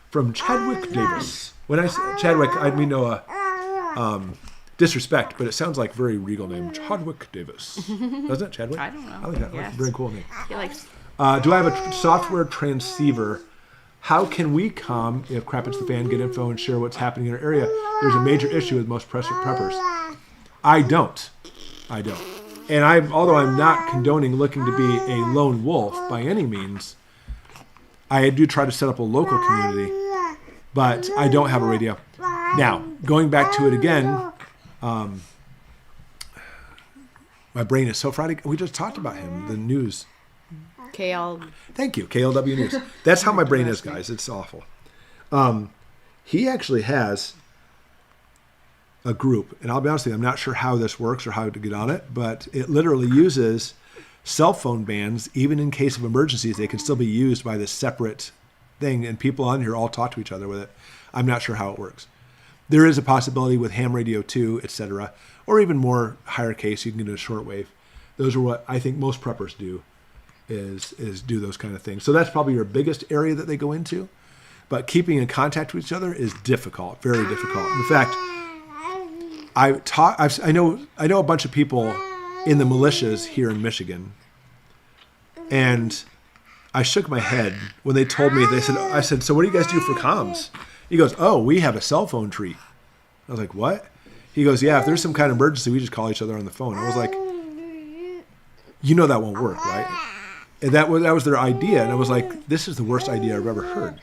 From Chadwick Davis. When I say Chadwick, I mean no disrespect, but it sounds like a very regal name. Chadwick Davis. Doesn't it, Chadwick? I don't know. I like that. Yes. Very cool name. He likes... Do I have a software transceiver? How can we come if crap hits the fan, get info, and share what's happening in our area? There's a major issue with most preppers. I don't. And although I'm not condoning looking to be a lone wolf by any means, I do try to set up a local community, but I don't have a radio. Now, going back to it again, my brain is so fried. We just talked about him, the news. KL. Thank you, KLW News. That's how my brain is, guys. It's awful. He actually has a group, and I'll be honest with you, I'm not sure how this works or how to get on it, but it literally uses cell phone bands. Even in case of emergencies, they can still be used by this separate thing, and people on here all talk to each other with it. I'm not sure how it works. There is a possibility with ham radio too, etc., or even more higher case, you can get a shortwave. Those are what I think most preppers do. Is do those kind of things. So that's probably your biggest area that they go into. But keeping in contact with each other is difficult, very difficult. In fact, I know a bunch of people in the militias here in Michigan, and I shook my head when they told me. I said, so what do you guys do for comms? He goes, oh, we have a cell phone tree. I was like, what? He goes, yeah, if there's some kind of emergency, we just call each other on the phone. I was like, you know that won't work, right? And that was their idea, and I was like, this is the worst idea I've ever heard.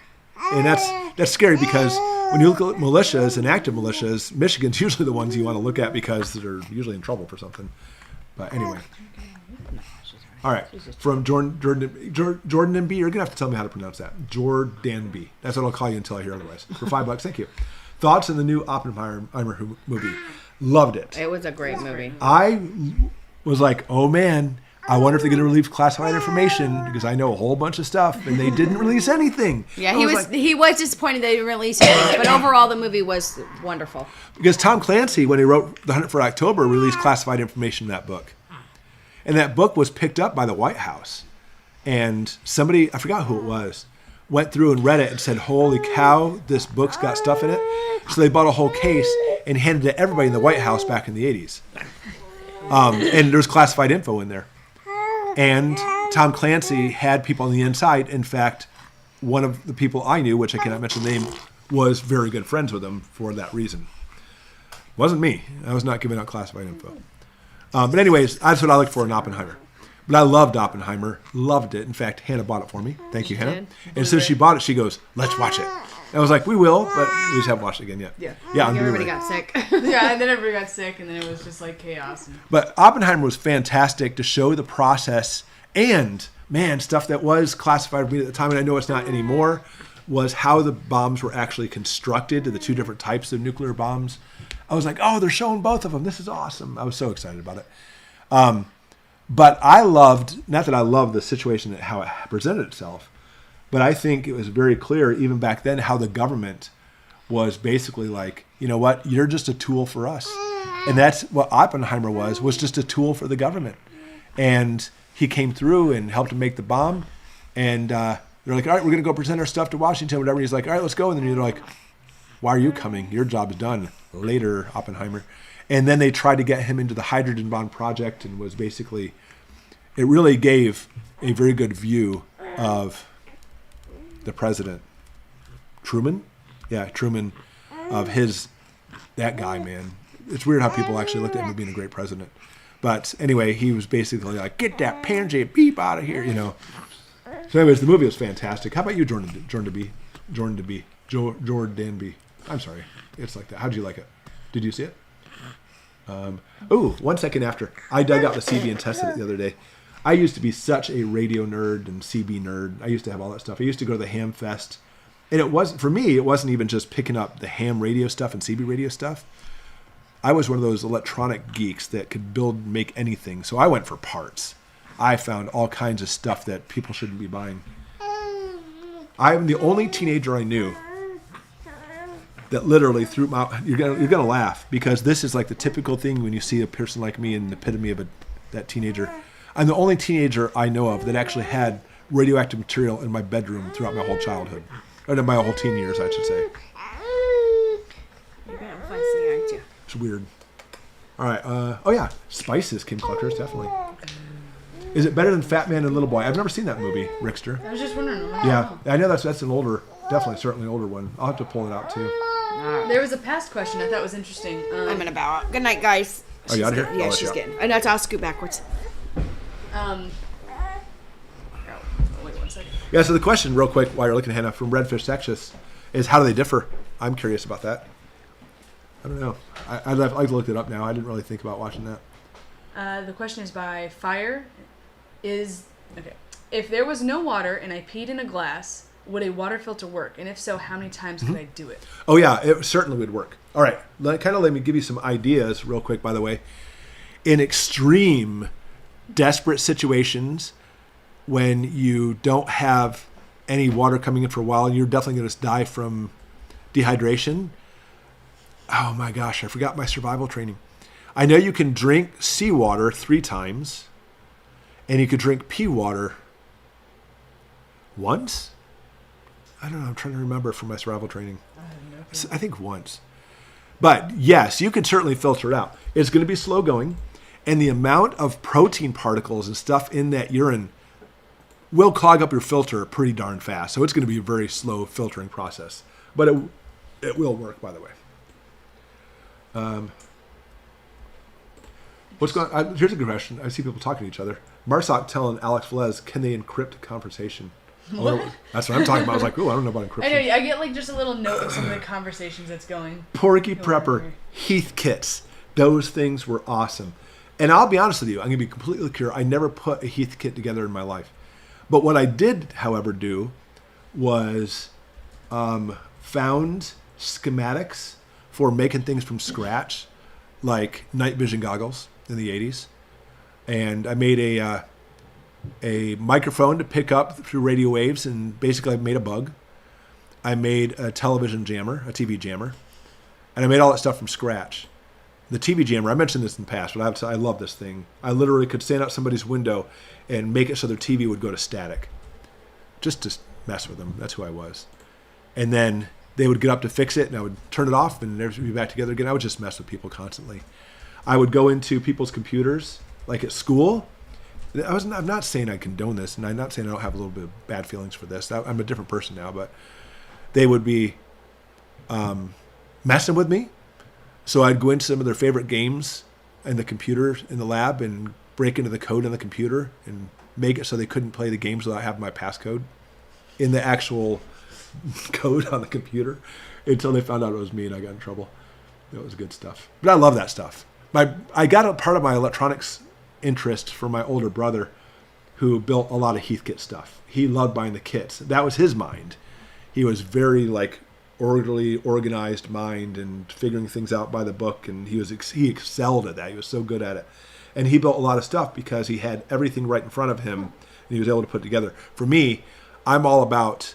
And that's scary because when you look at militias and active militias, Michigan's usually the ones you want to look at because they're usually in trouble for something. But anyway. All right. From Jordan B. You're going to have to tell me how to pronounce that. Jordan B. That's what I'll call you until I hear otherwise. For $5. Thank you. Thoughts on the new Oppenheimer movie? Loved it. It was a great movie. I was like, oh man, I wonder if they're going to release classified information because I know a whole bunch of stuff and they didn't release anything. Yeah, he was disappointed they didn't release anything, but overall the movie was wonderful. Because Tom Clancy, when he wrote The Hunt for October, released classified information in that book. And that book was picked up by the White House. And somebody, I forgot who it was, went through and read it and said, holy cow, this book's got stuff in it. So they bought a whole case and handed it to everybody in the White House back in the 80s. And there was classified info in there. And Tom Clancy had people on the inside. In fact, one of the people I knew, which I cannot mention the name, was very good friends with him for that reason. Wasn't me. I was not giving out classified info. But anyways, that's what I looked for in Oppenheimer. But I loved Oppenheimer. Loved it. In fact, Hannah bought it for me. Thank you, Hannah. And as soon as she bought it, she goes, let's watch it. And I was like, we will, but we just haven't watched it again yet. Yeah. Everybody got sick. Yeah, and then everybody got sick, and then it was just like chaos. But Oppenheimer was fantastic to show the process and, man, stuff that was classified for me at the time, and I know it's not anymore, was how the bombs were actually constructed, the two different types of nuclear bombs. I was like, oh, they're showing both of them. This is awesome. I was so excited about it. But I loved, not that I loved the situation, how it presented itself, but I think it was very clear, even back then, how the government was basically like, you know what, you're just a tool for us. And that's what Oppenheimer was just a tool for the government. And he came through and helped him make the bomb. And they're like, all right, we're going to go present our stuff to Washington, whatever. And he's like, all right, let's go. And then they're like, why are you coming? Your job is done. Later, Oppenheimer. And then they tried to get him into the hydrogen bomb project and was basically, it really gave a very good view of the president. Truman? Yeah, Truman, of that guy, man. It's weird how people actually looked at him as being a great president. But anyway, he was basically like, get that pansy beep out of here, you know. So anyways, the movie was fantastic. How about you, Jordan B? I'm sorry. It's like that. How'd you like it? Did you see it? 1 second after. I dug out the CB and tested it the other day. I used to be such a radio nerd and CB nerd. I used to have all that stuff. I used to go to the Ham Fest. And it wasn't even just picking up the ham radio stuff and CB radio stuff. I was one of those electronic geeks that could make anything. So I went for parts. I found all kinds of stuff that people shouldn't be buying. I'm the only teenager I knew that literally threw you're gonna laugh because this is like the typical thing when you see a person like me in the epitome of that teenager. I'm the only teenager I know of that actually had radioactive material in my bedroom throughout my whole childhood. Or my whole teen years, I should say. You're being fussy, aren't you? It's weird. All right. Spices, Kim Cluckers, definitely. Is it better than Fat Man and Little Boy? I've never seen that movie, Rickster. I was just wondering. Yeah, I know that's an older, certainly an older one. I'll have to pull it out too. There was a past question I thought was interesting. I'm gonna bow out. Good night, guys. Are you out of here? Yeah, she's getting. And I'll scoot backwards. Wait 1 second. Yeah, so the question, real quick, while you're looking, Hannah, from Redfish Texas, is how do they differ? I'm curious about that. I don't know. I'd like to look it up now. I didn't really think about watching that. The question is by Fire. If there was no water and I peed in a glass, would a water filter work? And if so, how many times could I do it? Oh, yeah, it certainly would work. All right, let me give you some ideas real quick, by the way. In extreme, desperate situations, when you don't have any water coming in for a while, and you're definitely going to die from dehydration. Oh, my gosh, I forgot my survival training. I know you can drink seawater 3 times, and you could drink pea water once? I don't know. I'm trying to remember from my survival training. I think once. But yes, you can certainly filter it out. It's going to be slow going, and the amount of protein particles and stuff in that urine will clog up your filter pretty darn fast. So it's going to be a very slow filtering process, but it will work, by the way. What's going on? Here's a good question. I see people talking to each other. Marsoc telling Alex Velez, can they encrypt conversation? What? That's what I'm talking about. I was like, oh, I don't know about encryption. I know. I get like just a little note of some of the conversations that's going. Porky Prepper, Heath kits. Those things were awesome. And I'll be honest with you, I'm going to be completely clear. I never put a Heath kit together in my life. But what I did, however, do was found schematics for making things from scratch, like night vision goggles in the 80s. And I made a microphone to pick up through radio waves, and basically I made a bug. I made a television jammer, a TV jammer, and I made all that stuff from scratch. The TV jammer, I mentioned this in the past, but I love this thing. I literally could stand out somebody's window and make it so their TV would go to static, just to mess with them. That's who I was. And then they would get up to fix it, and I would turn it off, and everything would be back together again. I would just mess with people constantly. I would go into people's computers, like at school. I'm not saying I condone this, and I'm not saying I don't have a little bit of bad feelings for this. I'm a different person now, but they would be messing with me. So I'd go into some of their favorite games in the computer in the lab and break into the code on the computer and make it so they couldn't play the games without having my passcode in the actual code on the computer until they found out it was me and I got in trouble. That was good stuff. But I love that stuff. I got a part of my electronics interest from my older brother who built a lot of Heathkit stuff. He loved buying the kits. That was his mind. He was very orderly, organized mind and figuring things out by the book, and he excelled at that. He was so good at it. And he built a lot of stuff because he had everything right in front of him and he was able to put it together. For me, I'm all about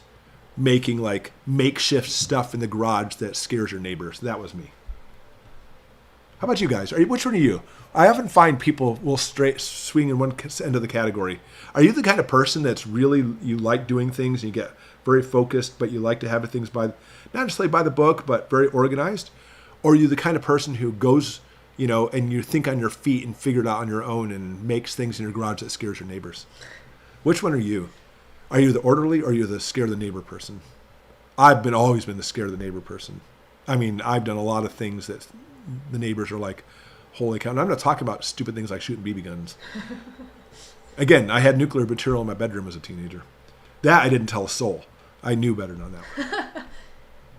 making makeshift stuff in the garage that scares your neighbors. That was me. How about you guys? Which one are you? I often find people will straight swing in one end of the category. Are you the kind of person that's really, you like doing things and you get very focused, but you like to have things not necessarily by the book, but very organized? Or are you the kind of person who goes, and you think on your feet and figure it out on your own and makes things in your garage that scares your neighbors? Which one are you? Are you the orderly or are you the scare the neighbor person? I've always been the scare the neighbor person. I mean, I've done a lot of things that the neighbors are like, holy cow. And I'm not talking about stupid things like shooting BB guns. Again, I had nuclear material in my bedroom as a teenager. That I didn't tell a soul. I knew better than that.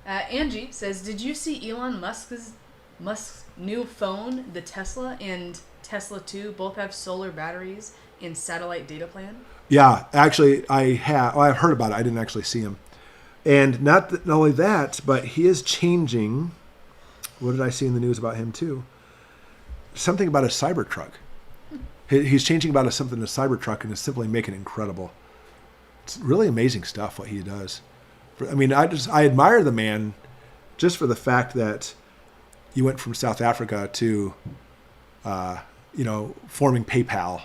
Angie says, did you see Elon Musk's new phone, the Tesla, and Tesla 2 both have solar batteries and satellite data plan? Yeah, actually, I have. I've heard about it. I didn't actually see him. And not only that, but he is changing. What did I see in the news about him too? Something about a Cybertruck. He's changing about something in a Cybertruck and is simply making it incredible. It's really amazing stuff what he does. I admire the man just for the fact that he went from South Africa to, forming PayPal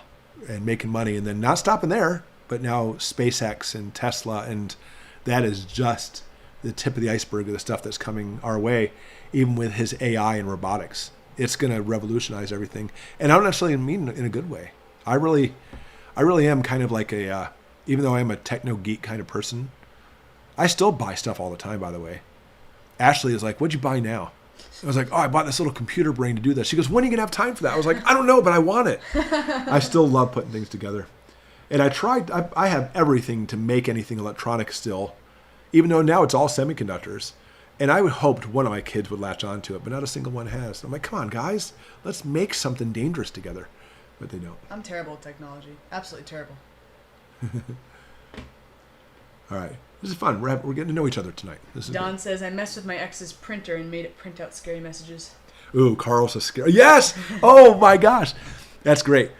and making money, and then not stopping there, but now SpaceX and Tesla, and that is just the tip of the iceberg of the stuff that's coming our way, even with his AI and robotics. It's going to revolutionize everything. And I don't necessarily mean in a good way. I really am kind of like even though I am a techno geek kind of person, I still buy stuff all the time, by the way. Ashley is like, what'd you buy now? I was like, I bought this little computer brain to do this. She goes, when are you going to have time for that? I was like, I don't know, but I want it. I still love putting things together. And I have everything to make anything electronic still, even though now it's all semiconductors. And I would hoped one of my kids would latch onto it, but not a single one has. I'm like, come on, guys, let's make something dangerous together. But they don't. I'm terrible at technology. Absolutely terrible. All right. This is fun. We're getting to know each other tonight. Don says, I messed with my ex's printer and made it print out scary messages. Ooh, Carl's a scary. Yes! Oh, my gosh. That's great.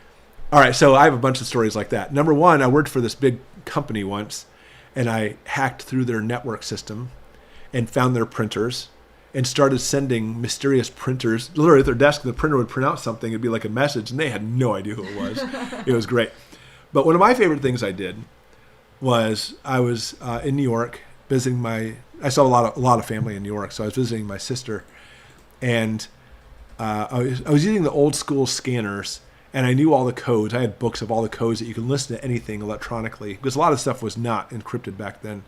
All right, so I have a bunch of stories like that. Number one, I worked for this big company once, and I hacked through their network system and found their printers and started sending mysterious printers. Literally at their desk, the printer would print out something. It'd be like a message, and they had no idea who it was. It was great. But one of my favorite things I did was I was in New York visiting I still have a lot of family in New York, so I was visiting my sister, and I was using the old school scanners, and I knew all the codes. I had books of all the codes that you can listen to anything electronically, because a lot of stuff was not encrypted back then.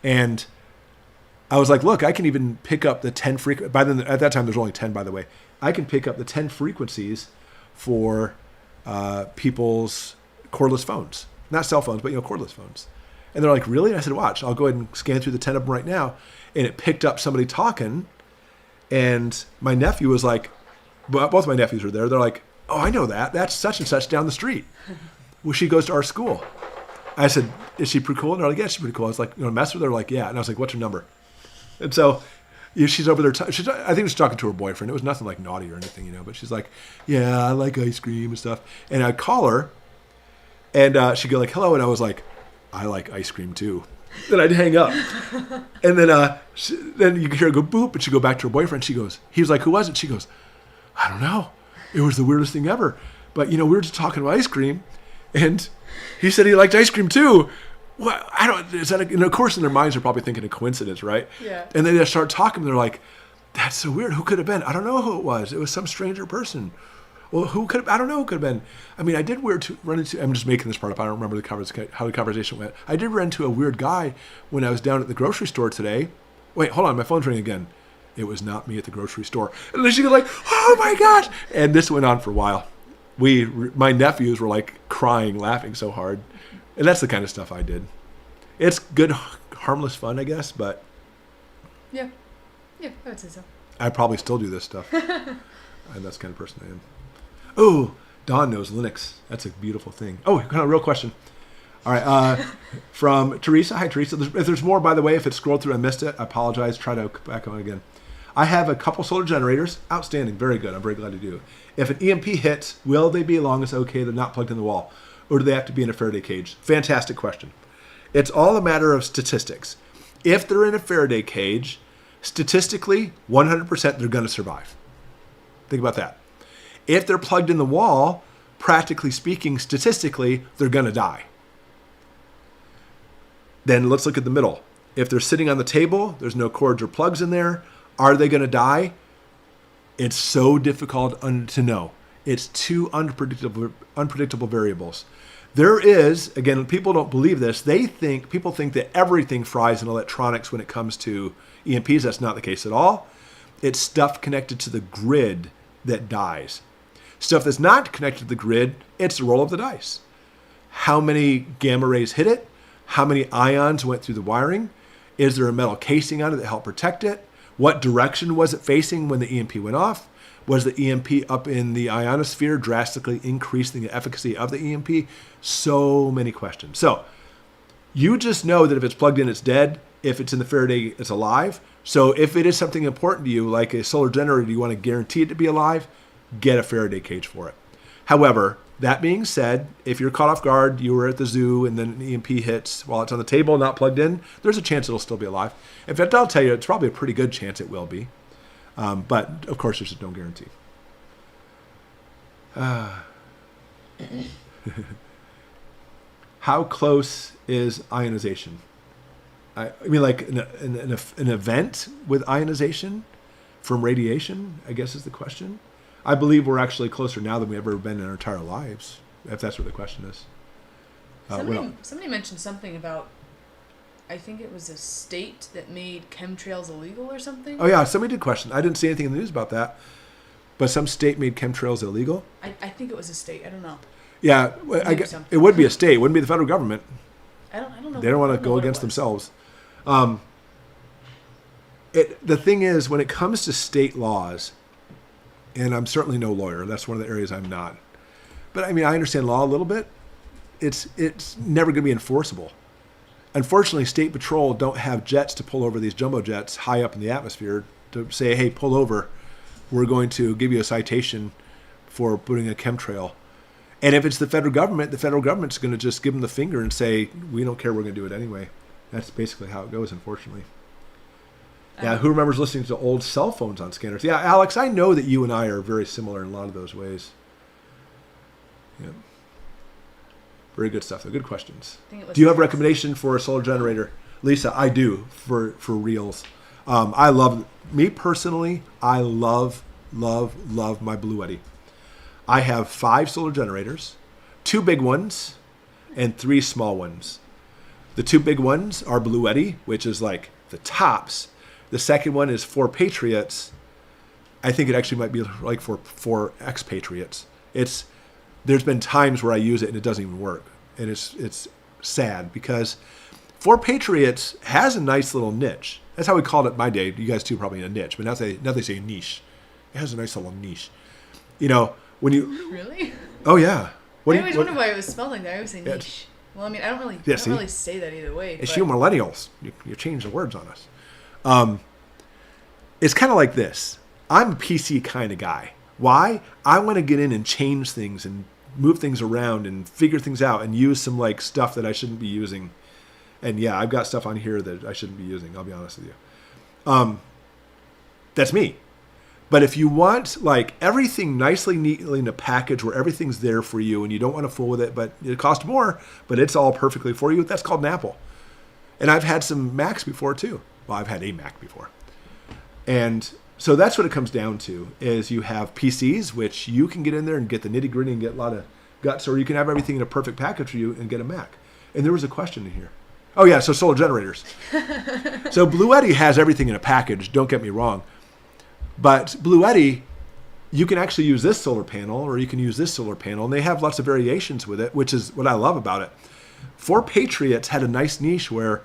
And I was like, look, I can even pick up the 10 by then, at that time, there's only 10, by the way. I can pick up the 10 frequencies for people's cordless phones. Not cell phones, but, cordless phones. And they're like, really? And I said, watch, I'll go ahead and scan through the 10 of them right now. And it picked up somebody talking. And my nephew was like, both my nephews were there. They're like, oh, I know that. That's such and such down the street. Well, she goes to our school. I said, is she pretty cool? And they're like, yeah, she's pretty cool. I was like, mess with her? Like, yeah. And I was like, what's her number? And so she's over there. I think she's talking to her boyfriend. It was nothing like naughty or anything, but she's like, yeah, I like ice cream and stuff. And I call her, and she'd go like, hello. And I was like, I like ice cream too. Then I'd hang up. And then you could hear her go boop, and she'd go back to her boyfriend. He was like, who was it? She goes, I don't know. It was the weirdest thing ever. But, we were just talking about ice cream, and he said he liked ice cream too. What? I don't, is that, of course in their minds they're probably thinking a coincidence, right? Yeah. And then they start talking, and they're like, that's so weird. Who could have been? I don't know who it was. It was some stranger person. Well, I don't know who could have been. I mean, I did run into, I'm just making this part up. I don't remember how the conversation went. I did run into a weird guy when I was down at the grocery store today. Wait, hold on. My phone's ringing again. It was not me at the grocery store. And then she was like, oh my gosh. And this went on for a while. My nephews were like crying, laughing so hard. And that's the kind of stuff I did. It's good, harmless fun, I guess, but. Yeah, I would say so. I probably still do this stuff. And that's the kind of person I am. Oh, Dawn knows Linux. That's a beautiful thing. Oh, kind of real question. All right. From Teresa. Hi, Teresa. If there's more, by the way, if it scrolled through and I missed it, I apologize. Try to back on again. I have a couple solar generators. Outstanding. Very good. I'm very glad to do. If an EMP hits, will they be, as long as okay, they're not plugged in the wall? Or do they have to be in a Faraday cage? Fantastic question. It's all a matter of statistics. If they're in a Faraday cage, statistically, 100% they're going to survive. Think about that. If they're plugged in the wall, practically speaking, statistically, they're going to die. Then let's look at the middle. If they're sitting on the table, there's no cords or plugs in there, are they going to die? It's so difficult to know. It's two unpredictable variables. There is, again, people don't believe this. People think that everything fries in electronics when it comes to EMPs. That's not the case at all. It's stuff connected to the grid that dies. Stuff that's not connected to the grid, it's the roll of the dice. How many gamma rays hit it? How many ions went through the wiring? Is there a metal casing on it that helped protect it? What direction was it facing when the EMP went off? Was the EMP up in the ionosphere, drastically increasing the efficacy of the EMP? So many questions. So you just know that if it's plugged in, it's dead. If it's in the Faraday, it's alive. So if it is something important to you, like a solar generator, you want to guarantee it to be alive, get a Faraday cage for it. However, that being said, if you're caught off guard, you were at the zoo and then an EMP hits while it's on the table, not plugged in, there's a chance it'll still be alive. In fact, I'll tell you, it's probably a pretty good chance it will be. But, of course, there's just no guarantee. How close is ionization? I mean, like an event with ionization from radiation, I guess is the question. I believe we're actually closer now than we've ever been in our entire lives, if that's what the question is. Somebody mentioned something about, I think it was a state that made chemtrails illegal or something. Oh, yeah, somebody did question. I didn't see anything in the news about that. But some state made chemtrails illegal? I think it was a state. I don't know. Yeah, it would be a state. It wouldn't be the federal government. I don't know. They don't want to go against themselves. The thing is, when it comes to state laws, and I'm certainly no lawyer. That's one of the areas I'm not. But I mean, I understand law a little bit. It's never going to be enforceable. Unfortunately, State Patrol don't have jets to pull over these jumbo jets high up in the atmosphere to say, hey, pull over. We're going to give you a citation for putting a chemtrail. And if it's the federal government's going to just give them the finger and say, we don't care, we're going to do it anyway. That's basically how it goes, unfortunately. Yeah, who remembers listening to old cell phones on scanners? Yeah, Alex, I know that you and I are very similar in a lot of those ways. Yeah. Very good stuff, though. Good questions. Do you have a recommendation for a solar generator? Lisa, I do, for reals. Me personally, I love my Bluetti. I have 5 solar generators, 2 big ones and 3 small ones. The 2 big ones are Bluetti, which is like the tops. The second one is 4 Patriots. I think it actually might be like for 4 expatriates. There's been times where I use it and it doesn't even work. And it's sad because 4 Patriots has a nice little niche. That's how we called it in my day. You guys too probably a niche, but now they say niche. It has a nice little niche. You know, when you... Really? Oh, yeah. I always wondered why it was spelled like that. I always say niche. Well, I mean, I don't really say that either way. It's you millennials. You change the words on us. It's kind of like this. I'm a PC kind of guy. Why? I want to get in and change things and move things around and figure things out and use some like stuff that I shouldn't be using. And yeah, I've got stuff on here that I shouldn't be using. I'll be honest with you. That's me. But if you want like everything nicely, neatly in a package where everything's there for you and you don't want to fool with it, but it costs more, but it's all perfectly for you, that's called an Apple. And I've had some Macs before too. Well, I've had a Mac before. And so that's what it comes down to is you have PCs, which you can get in there and get the nitty gritty and get a lot of guts, or you can have everything in a perfect package for you and get a Mac. And there was a question in here. Oh yeah, so solar generators. So Bluetti has everything in a package, don't get me wrong. But Bluetti, you can actually use this solar panel or you can use this solar panel, and they have lots of variations with it, which is what I love about it. 4 Patriots had a nice niche where,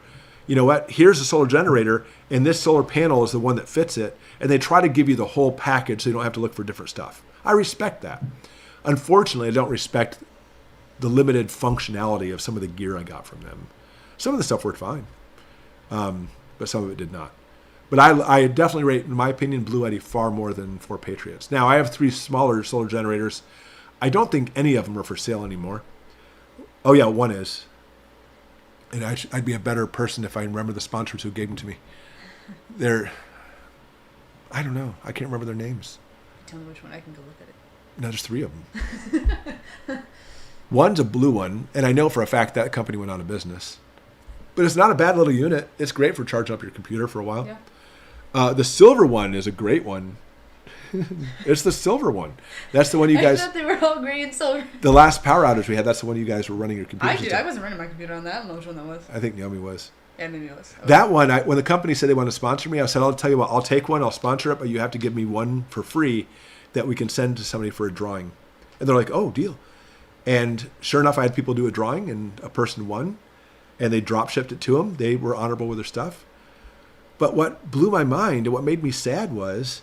you know what, here's a solar generator, and this solar panel is the one that fits it, and they try to give you the whole package so you don't have to look for different stuff. I respect that. Unfortunately, I don't respect the limited functionality of some of the gear I got from them. Some of the stuff worked fine, but some of it did not. But I definitely rate, in my opinion, Bluetti far more than 4 Patriots. Now, I have 3 smaller solar generators. I don't think any of them are for sale anymore. Oh, yeah, one is. And I'd be a better person if I remember the sponsors who gave them to me. I don't know. I can't remember their names. Tell me which one. I can go look at it. No, there's 3 of them. One's a blue one, and I know for a fact that company went out of business. But it's not a bad little unit. It's great for charging up your computer for a while. Yeah. The silver one is a great one. It's the silver one. That's the one you guys... I thought they were all gray and silver. The last power outage we had, that's the one you guys were running your computer. I wasn't running my computer on that. I don't know which one that was. I think Naomi was. Yeah, maybe it was. Okay. That one, when the company said they want to sponsor me, I said, I'll tell you what, I'll take one, I'll sponsor it, but you have to give me one for free that we can send to somebody for a drawing. And they're like, oh, deal. And sure enough, I had people do a drawing, and a person won, and they drop shipped it to them. They were honorable with their stuff. But what blew my mind and what made me sad was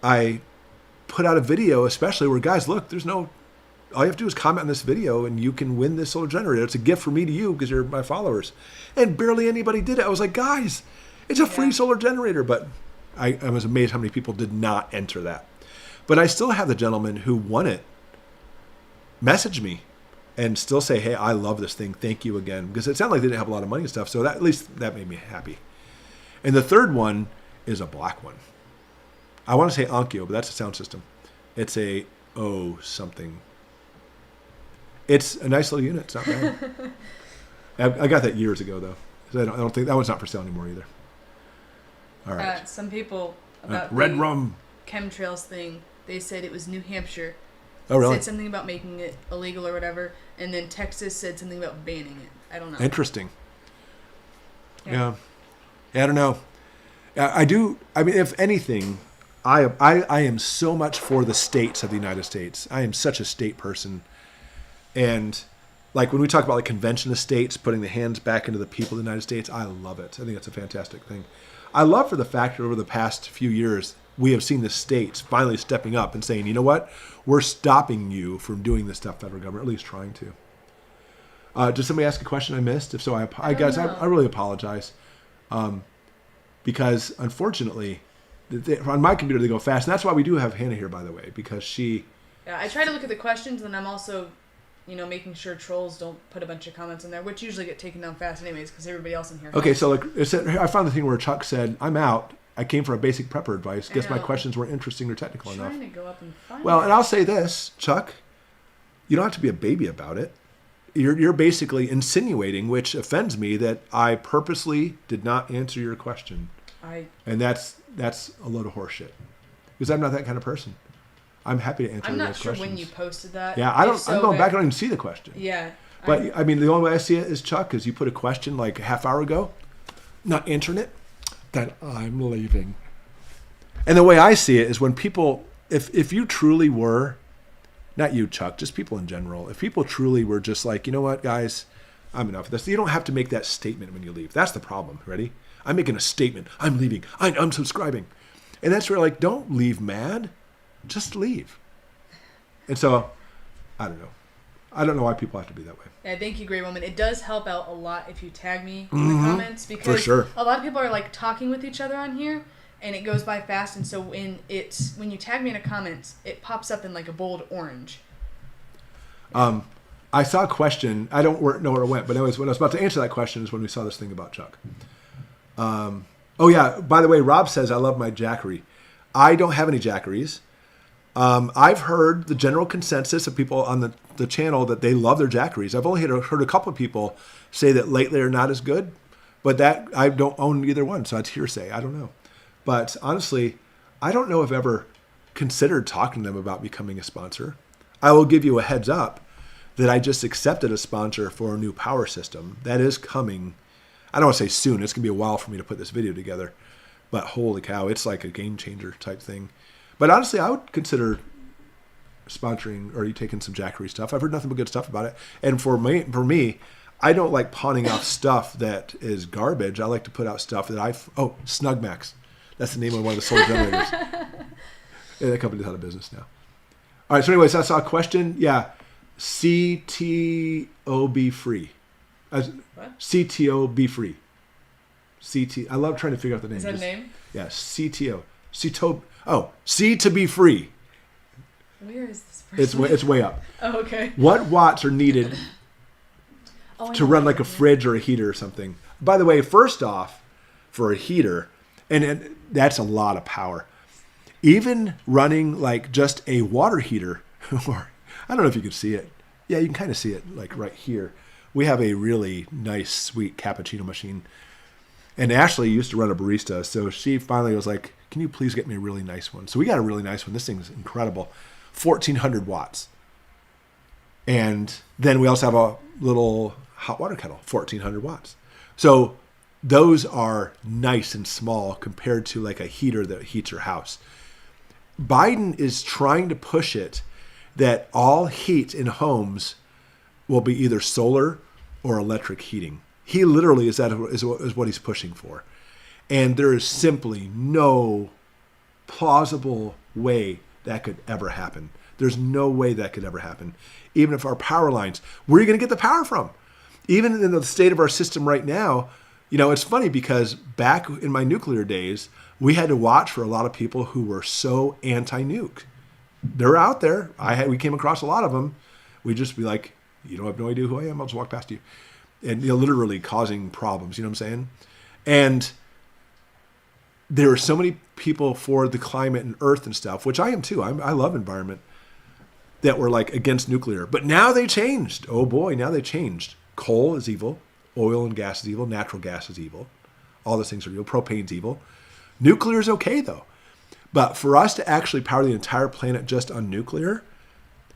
I put out a video, especially where, guys, look, all you have to do is comment on this video and you can win this solar generator. It's a gift from me to you because you're my followers. And barely anybody did it. I was like, guys, it's a free solar generator. But I was amazed how many people did not enter that. But I still have the gentleman who won it message me and still say, hey, I love this thing. Thank you again. Because it sounded like they didn't have a lot of money and stuff. So at least that made me happy. And the third one is a black one. I want to say Onkyo, but that's a sound system. It's a something. It's a nice little unit. It's not bad. I got that years ago, though. I don't think that one's not for sale anymore either. All right. Some people about Red the Rum chemtrails thing, they said it was New Hampshire. Oh, really? Said something about making it illegal or whatever, and then Texas said something about banning it. I don't know. Interesting. Yeah. I don't know. I do. I mean, if anything, I am so much for the states of the United States. I am such a state person. And like when we talk about like convention of states, putting the hands back into the people of the United States, I love it. I think it's a fantastic thing. I love for the fact that over the past few years, we have seen the states finally stepping up and saying, you know what? We're stopping you from doing this stuff, federal government, or at least trying to. Did somebody ask a question I missed? If so, I really apologize. Because unfortunately, on my computer they go fast, and that's why we do have Hannah here, by the way, because she. Yeah, I try to look at the questions, and I'm also, making sure trolls don't put a bunch of comments in there, which usually get taken down fast anyways, because everybody else in here. Okay, so like I found the thing where Chuck said, "I'm out. I came for a basic prepper advice. Guess my questions weren't interesting or technical enough." Trying to go up and find. Well, and I'll say this, Chuck, you don't have to be a baby about it. You're basically insinuating, which offends me, that I purposely did not answer your question. And that's a load of horse shit. Because I'm not that kind of person. I'm happy to answer those questions. I'm not sure when you posted that. Yeah, I'm going back. I don't even see the question. Yeah. But, I mean, the only way I see it is, Chuck, is you put a question like a half hour ago, not answering it, then I'm leaving. And the way I see it is when people, if you truly were, not you, Chuck, just people in general, if people truly were just like, you know what, guys, I'm enough of this. You don't have to make that statement when you leave. That's the problem. Ready? I'm making a statement. I'm leaving. I'm subscribing. And that's where, like, don't leave mad. Just leave. And so, I don't know. I don't know why people have to be that way. Yeah, thank you, Great Woman. It does help out a lot if you tag me in the comments, because for sure. A lot of people are like talking with each other on here, and it goes by fast. And so when you tag me in a comment, it pops up in like a bold orange. I saw a question. I don't know where it went, but anyways, when I was about to answer that question is when we saw this thing about Chuck. Oh yeah. By the way, Rob says I love my jackery. I don't have any jackeries. I've heard the general consensus of people on the channel that they love their jackeries. I've only heard a couple of people say that lately they're not as good, but that I don't own either one, so that's hearsay. I don't know. But honestly, I don't know if I've ever considered talking to them about becoming a sponsor. I will give you a heads up that I just accepted a sponsor for a new power system. That is coming. I don't want to say soon. It's going to be a while for me to put this video together. But holy cow, it's like a game changer type thing. But honestly, I would consider sponsoring or you taking some jackery stuff. I've heard nothing but good stuff about it. And for me, I don't like pawning off stuff that is garbage. I like to put out stuff that Snug Max. That's the name of one of the solar generators. Yeah, that company's out of business now. All right, so anyways, I saw a question. Yeah, CTO be free. What? CTO be free. I love trying to figure out the name. Is that a name? Yeah, CTO. C to be free. Where is this person? It's way up. Oh, okay. What watts are needed to run like a fridge or a heater or something? By the way, first off, for a heater, and that's a lot of power. Even running like just a water heater, or I don't know if you can see it. Yeah, you can kind of see it like right here. We have a really nice, sweet cappuccino machine. And Ashley used to run a barista, so she finally was like, can you please get me a really nice one? So we got a really nice one. This thing's incredible. 1,400 watts. And then we also have a little hot water kettle, 1,400 watts. So those are nice and small compared to like a heater that heats your house. Biden is trying to push it that all heat in homes will be either solar or electric heating. He literally is what he's pushing for. And there is simply no plausible way that could ever happen. There's no way that could ever happen. Even if our power lines, where are you going to get the power from? Even in the state of our system right now, you know, it's funny because back in my nuclear days, we had to watch for a lot of people who were so anti-nuke. They're out there. We came across a lot of them. We'd just be like, you don't have no idea who I am. I'll just walk past you. And literally causing problems, you know what I'm saying? And there are so many people for the climate and earth and stuff, which I am too. I love environment, that were like against nuclear. But now they changed. Oh boy, now they changed. Coal is evil. Oil and gas is evil. Natural gas is evil. All those things are evil. Propane's evil. Nuclear is okay though. But for us to actually power the entire planet just on nuclear,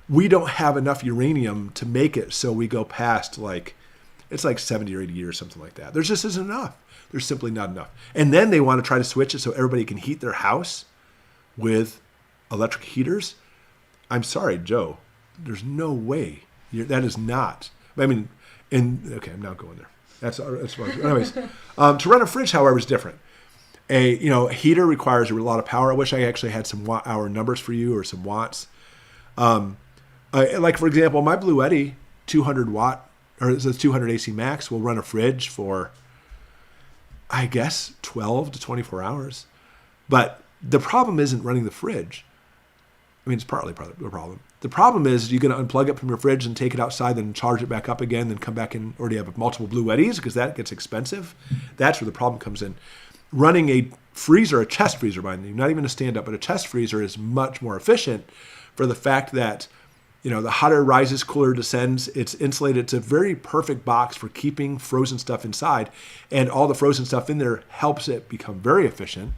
we don't have enough uranium to make it so we go past like, it's like 70 or 80 years, something like that. There just isn't enough. There's simply not enough. And then they want to try to switch it so everybody can heat their house with electric heaters. I'm sorry, Joe. There's no way. That is not. I mean, okay, I'm not going there. That's anyways. To run a fridge, however, is different. A heater requires a lot of power. I wish I actually had some watt-hour numbers for you or some watts. Like for example, my Blue Eddy 200 watt or it says 200 AC max will run a fridge for, I guess, 12 to 24 hours. But the problem isn't running the fridge. I mean, it's partly the problem. The problem is you're going to unplug it from your fridge and take it outside, then charge it back up again, then come back in, or do you have multiple Blue Eddys? Because that gets expensive. That's where the problem comes in. Running a freezer, a chest freezer, mind you, not even a stand-up, but a chest freezer is much more efficient for the fact that The hotter it rises, cooler it descends. It's insulated. It's a very perfect box for keeping frozen stuff inside. And all the frozen stuff in there helps it become very efficient.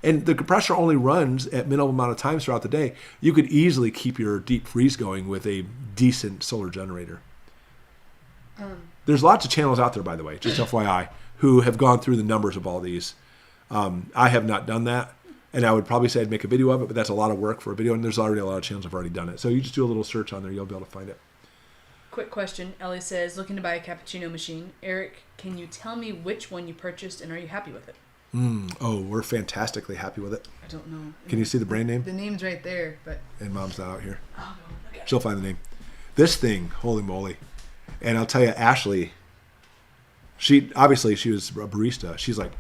And the compressor only runs at minimal amount of times throughout the day. You could easily keep your deep freeze going with a decent solar generator. There's lots of channels out there, by the way, just FYI, who have gone through the numbers of all these. I have not done that. And I would probably say I'd make a video of it, but that's a lot of work for a video. And there's already a lot of channels that have already done it. So you just do a little search on there. You'll be able to find it. Quick question. Ellie says, looking to buy a cappuccino machine. Eric, can you tell me which one you purchased and are you happy with it? We're fantastically happy with it. I don't know. Can you see the brand name? The name's right there, but... And Mom's not out here. Oh, no. She'll find the name. This thing, holy moly. And I'll tell you, Ashley, she was a barista. She's like,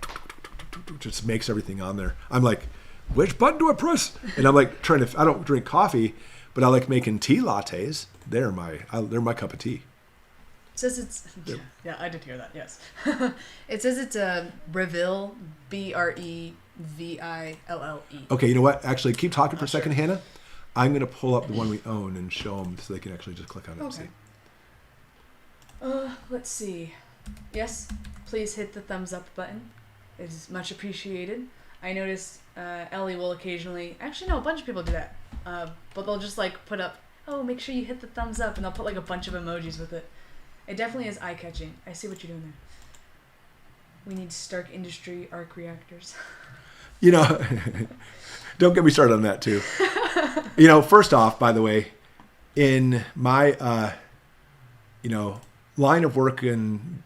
just makes everything on there. I'm like, which button do I press? And I'm like I don't drink coffee, but I like making tea lattes. They're my cup of tea. It says it's... Yeah, I did hear that, yes. It says it's a Breville, Breville. Okay, you know what? Actually, keep talking for a second, Hannah. I'm going to pull up the one we own and show them so they can actually just click on it and see. Let's see. Yes, please hit the thumbs up button. It is much appreciated. I noticed Ellie will occasionally... Actually, no, a bunch of people do that. But they'll just put up, oh, make sure you hit the thumbs up, and they'll put a bunch of emojis with it. It definitely is eye-catching. I see what you're doing there. We need Stark Industry arc reactors. Don't get me started on that too. First off, by the way, in my line of work and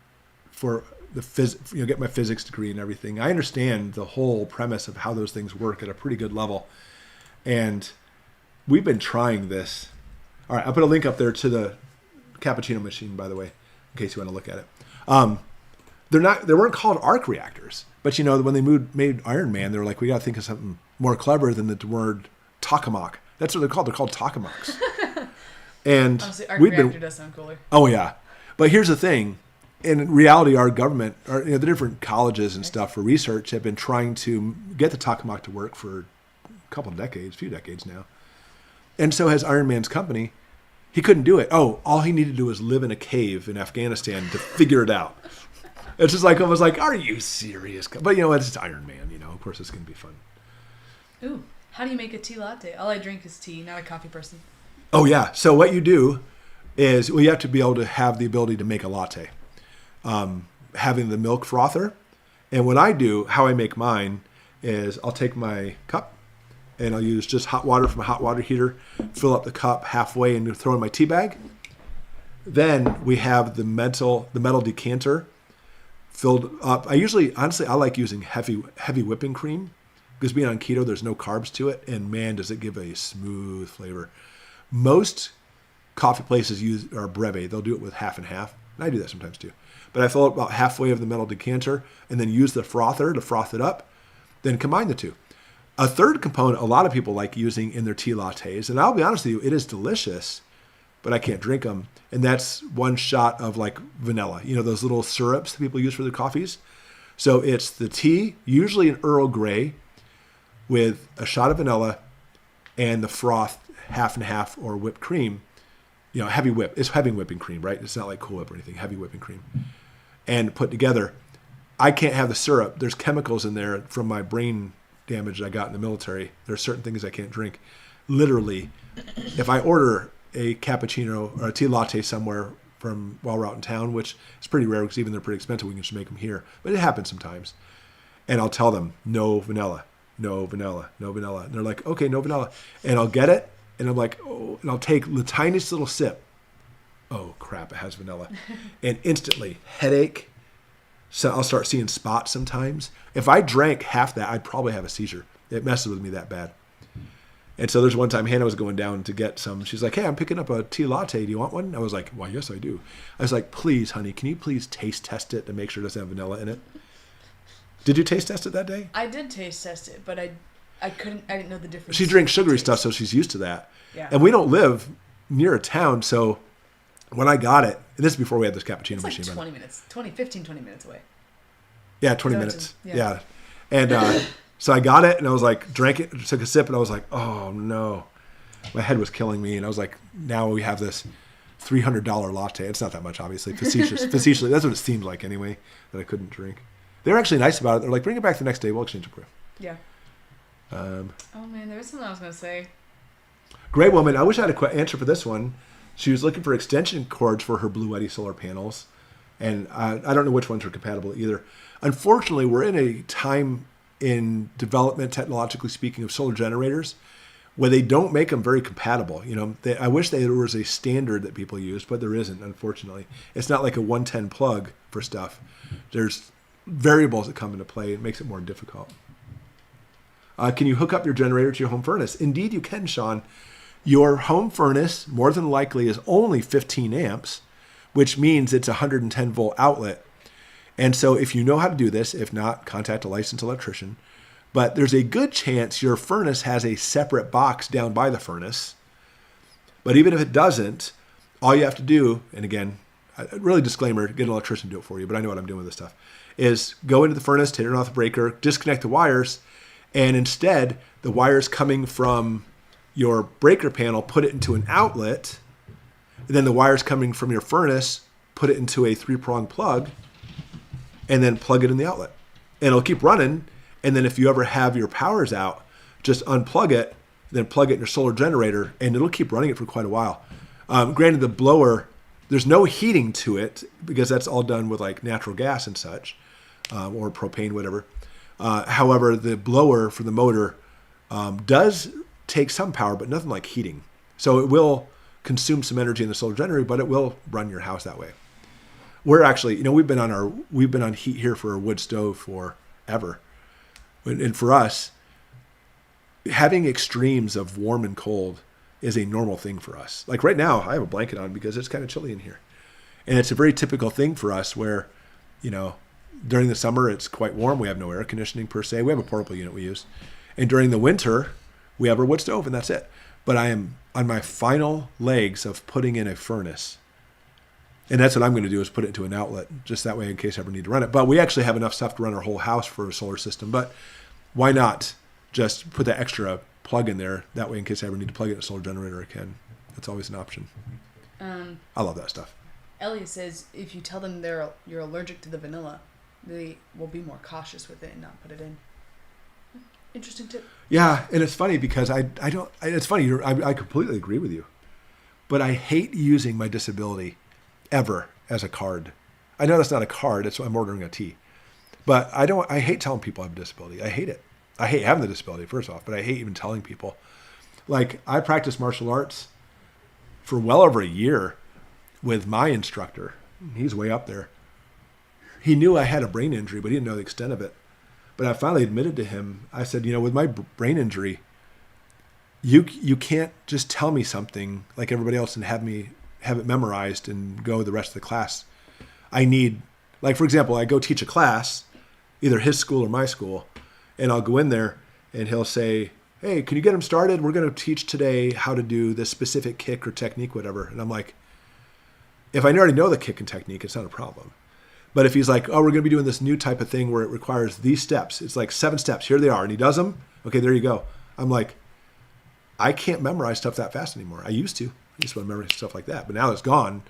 for the get my physics degree and everything, I understand the whole premise of how those things work at a pretty good level. And we've been trying this. All right, I'll put a link up there to the cappuccino machine, by the way, in case you want to look at it. They weren't called arc reactors, but when they made Iron Man, they were like, we got to think of something more clever than the word tokamak. That's what they're called. They're called tokamaks. And honestly, arc reactor does sound cooler. Oh yeah, but here's the thing. In reality, our government, or the different colleges and stuff for research, have been trying to get the tokamak to work for a few decades now. And so has Iron Man's company. He couldn't do it. Oh, all he needed to do was live in a cave in Afghanistan to figure it out. It's just I was like, are you serious? But it's Iron Man. Of course it's going to be fun. Ooh, how do you make a tea latte? All I drink is tea, not a coffee person. Oh yeah. So what you do is, you have to be able to have the ability to make a latte. Having the milk frother. And what I do, how I make mine, is I'll take my cup and I'll use just hot water from a hot water heater, fill up the cup halfway and throw in my tea bag. Then we have the metal decanter filled up. I like using heavy whipping cream because being on keto, there's no carbs to it. And man, does it give a smooth flavor. Most coffee places are breve. They'll do it with half and half. And I do that sometimes too. But I fill up about halfway of the metal decanter and then use the frother to froth it up. Then combine the two. A third component a lot of people like using in their tea lattes, and I'll be honest with you, it is delicious, but I can't drink them. And that's one shot of vanilla. Those little syrups that people use for their coffees. So it's the tea, usually an Earl Grey, with a shot of vanilla and the froth half and half or whipped cream. Heavy whip. It's heavy whipping cream, right? It's not like Cool Whip or anything. Heavy whipping cream. And put together. I can't have the syrup. There's chemicals in there from my brain damage I got in the military. There are certain things I can't drink. Literally, if I order a cappuccino or a tea latte somewhere while we're out in town, which is pretty rare because even they're pretty expensive, we can just make them here. But it happens sometimes. And I'll tell them, no vanilla, no vanilla, no vanilla. And they're like, okay, no vanilla. And I'll get it. And I'm like, oh, and I'll take the tiniest little sip. Oh, crap, it has vanilla. And instantly, headache. So I'll start seeing spots sometimes. If I drank half that, I'd probably have a seizure. It messes with me that bad. And so there's one time Hannah was going down to get some. She's like, hey, I'm picking up a tea latte. Do you want one? I was like, well, yes, I do. I was like, please, honey, can you please taste test it to make sure it doesn't have vanilla in it? Did you taste test it that day? I did taste test it, but I didn't know the difference. She drinks sugary stuff, so she's used to that. Yeah. And we don't live near a town, so when I got it, and this is before we had this cappuccino it's machine. 20 minutes. 15, 20 minutes away. Yeah, 20 minutes. Yeah. And so I got it, and I was like, drank it, took a sip, and I was like, oh, no. my head was killing me. And I was like, now we have this $300 latte. It's not that much, obviously. Facetiously, that's what it seemed like anyway, that I couldn't drink. They were actually nice about it. They're like, bring it back the next day. We'll exchange it for you. Yeah. Oh, man, there was something I was going to say. Great woman. I wish I had an answer for this one. She was looking for extension cords for her Blue Eddy solar panels. And I don't know which ones are compatible either. Unfortunately, we're in a time in development, technologically speaking, of solar generators where they don't make them very compatible. You know, I wish there was a standard that people use, but there isn't, unfortunately. It's not like a 110 plug for stuff. There's variables that come into play. It makes it more difficult. Can you hook up your generator to your home furnace? Indeed, you can, Sean. Your home furnace, more than likely, is only 15 amps, which means it's a 110 volt outlet. And so if you know how to do this, if not, contact a licensed electrician. But there's a good chance your furnace has a separate box down by the furnace. But even if it doesn't, all you have to do, and again, really disclaimer, get an electrician to do it for you, but I know what I'm doing with this stuff, is go into the furnace, turn off the breaker, disconnect the wires, and instead, the wires coming from your breaker panel, put it into an outlet, and then the wires coming from your furnace, put it into a 3-prong plug, and then plug it in the outlet. And it'll keep running, and then if you ever have your powers out, just unplug it, then plug it in your solar generator, and it'll keep running it for quite a while. Granted, the blower, there's no heating to it, because that's all done with like natural gas and such, or propane, whatever. However, the blower for the motor does take some power, but nothing like heating. So it will consume some energy in the solar generator, but it will run your house that way. We're actually, you know, we've been on heat here for a wood stove forever. And for us, having extremes of warm and cold is a normal thing for us. Like right now, I have a blanket on because it's kind of chilly in here. And it's a very typical thing for us where, you know, during the summer, it's quite warm. We have no air conditioning per se. We have a portable unit we use. And during the winter, we have our wood stove and that's it. But I am on my final legs of putting in a furnace. And that's what I'm going to do, is put it into an outlet, just that way in case I ever need to run it. But we actually have enough stuff to run our whole house for a solar system. But why not just put that extra plug in there? That way in case I ever need to plug it in a solar generator, I can. That's always an option. I love that stuff. Elliot says if you tell them you're allergic to the vanilla, they will be more cautious with it and not put it in. Interesting tip. Yeah, and it's funny because it's funny, I completely agree with you. But I hate using my disability ever as a card. I know that's not a card, it's I'm ordering a tea. But I hate telling people I have a disability. I hate it. I hate having the disability, first off, but I hate even telling people. Like, I practiced martial arts for well over a year with my instructor. He's way up there. He knew I had a brain injury, but he didn't know the extent of it. But I finally admitted to him, I said, you know, with my brain injury, you can't just tell me something like everybody else and have it memorized and go the rest of the class. I need, like, for example, I go teach a class, either his school or my school, and I'll go in there and he'll say, hey, can you get him started? We're going to teach today how to do this specific kick or technique, whatever. And I'm like, if I already know the kick and technique, it's not a problem. But if he's like, oh, we're going to be doing this new type of thing where it requires these steps. It's like 7 steps. Here they are. And he does them. Okay, there you go. I'm like, I can't memorize stuff that fast anymore. I used to. I used to memorize stuff like that. But now it's gone.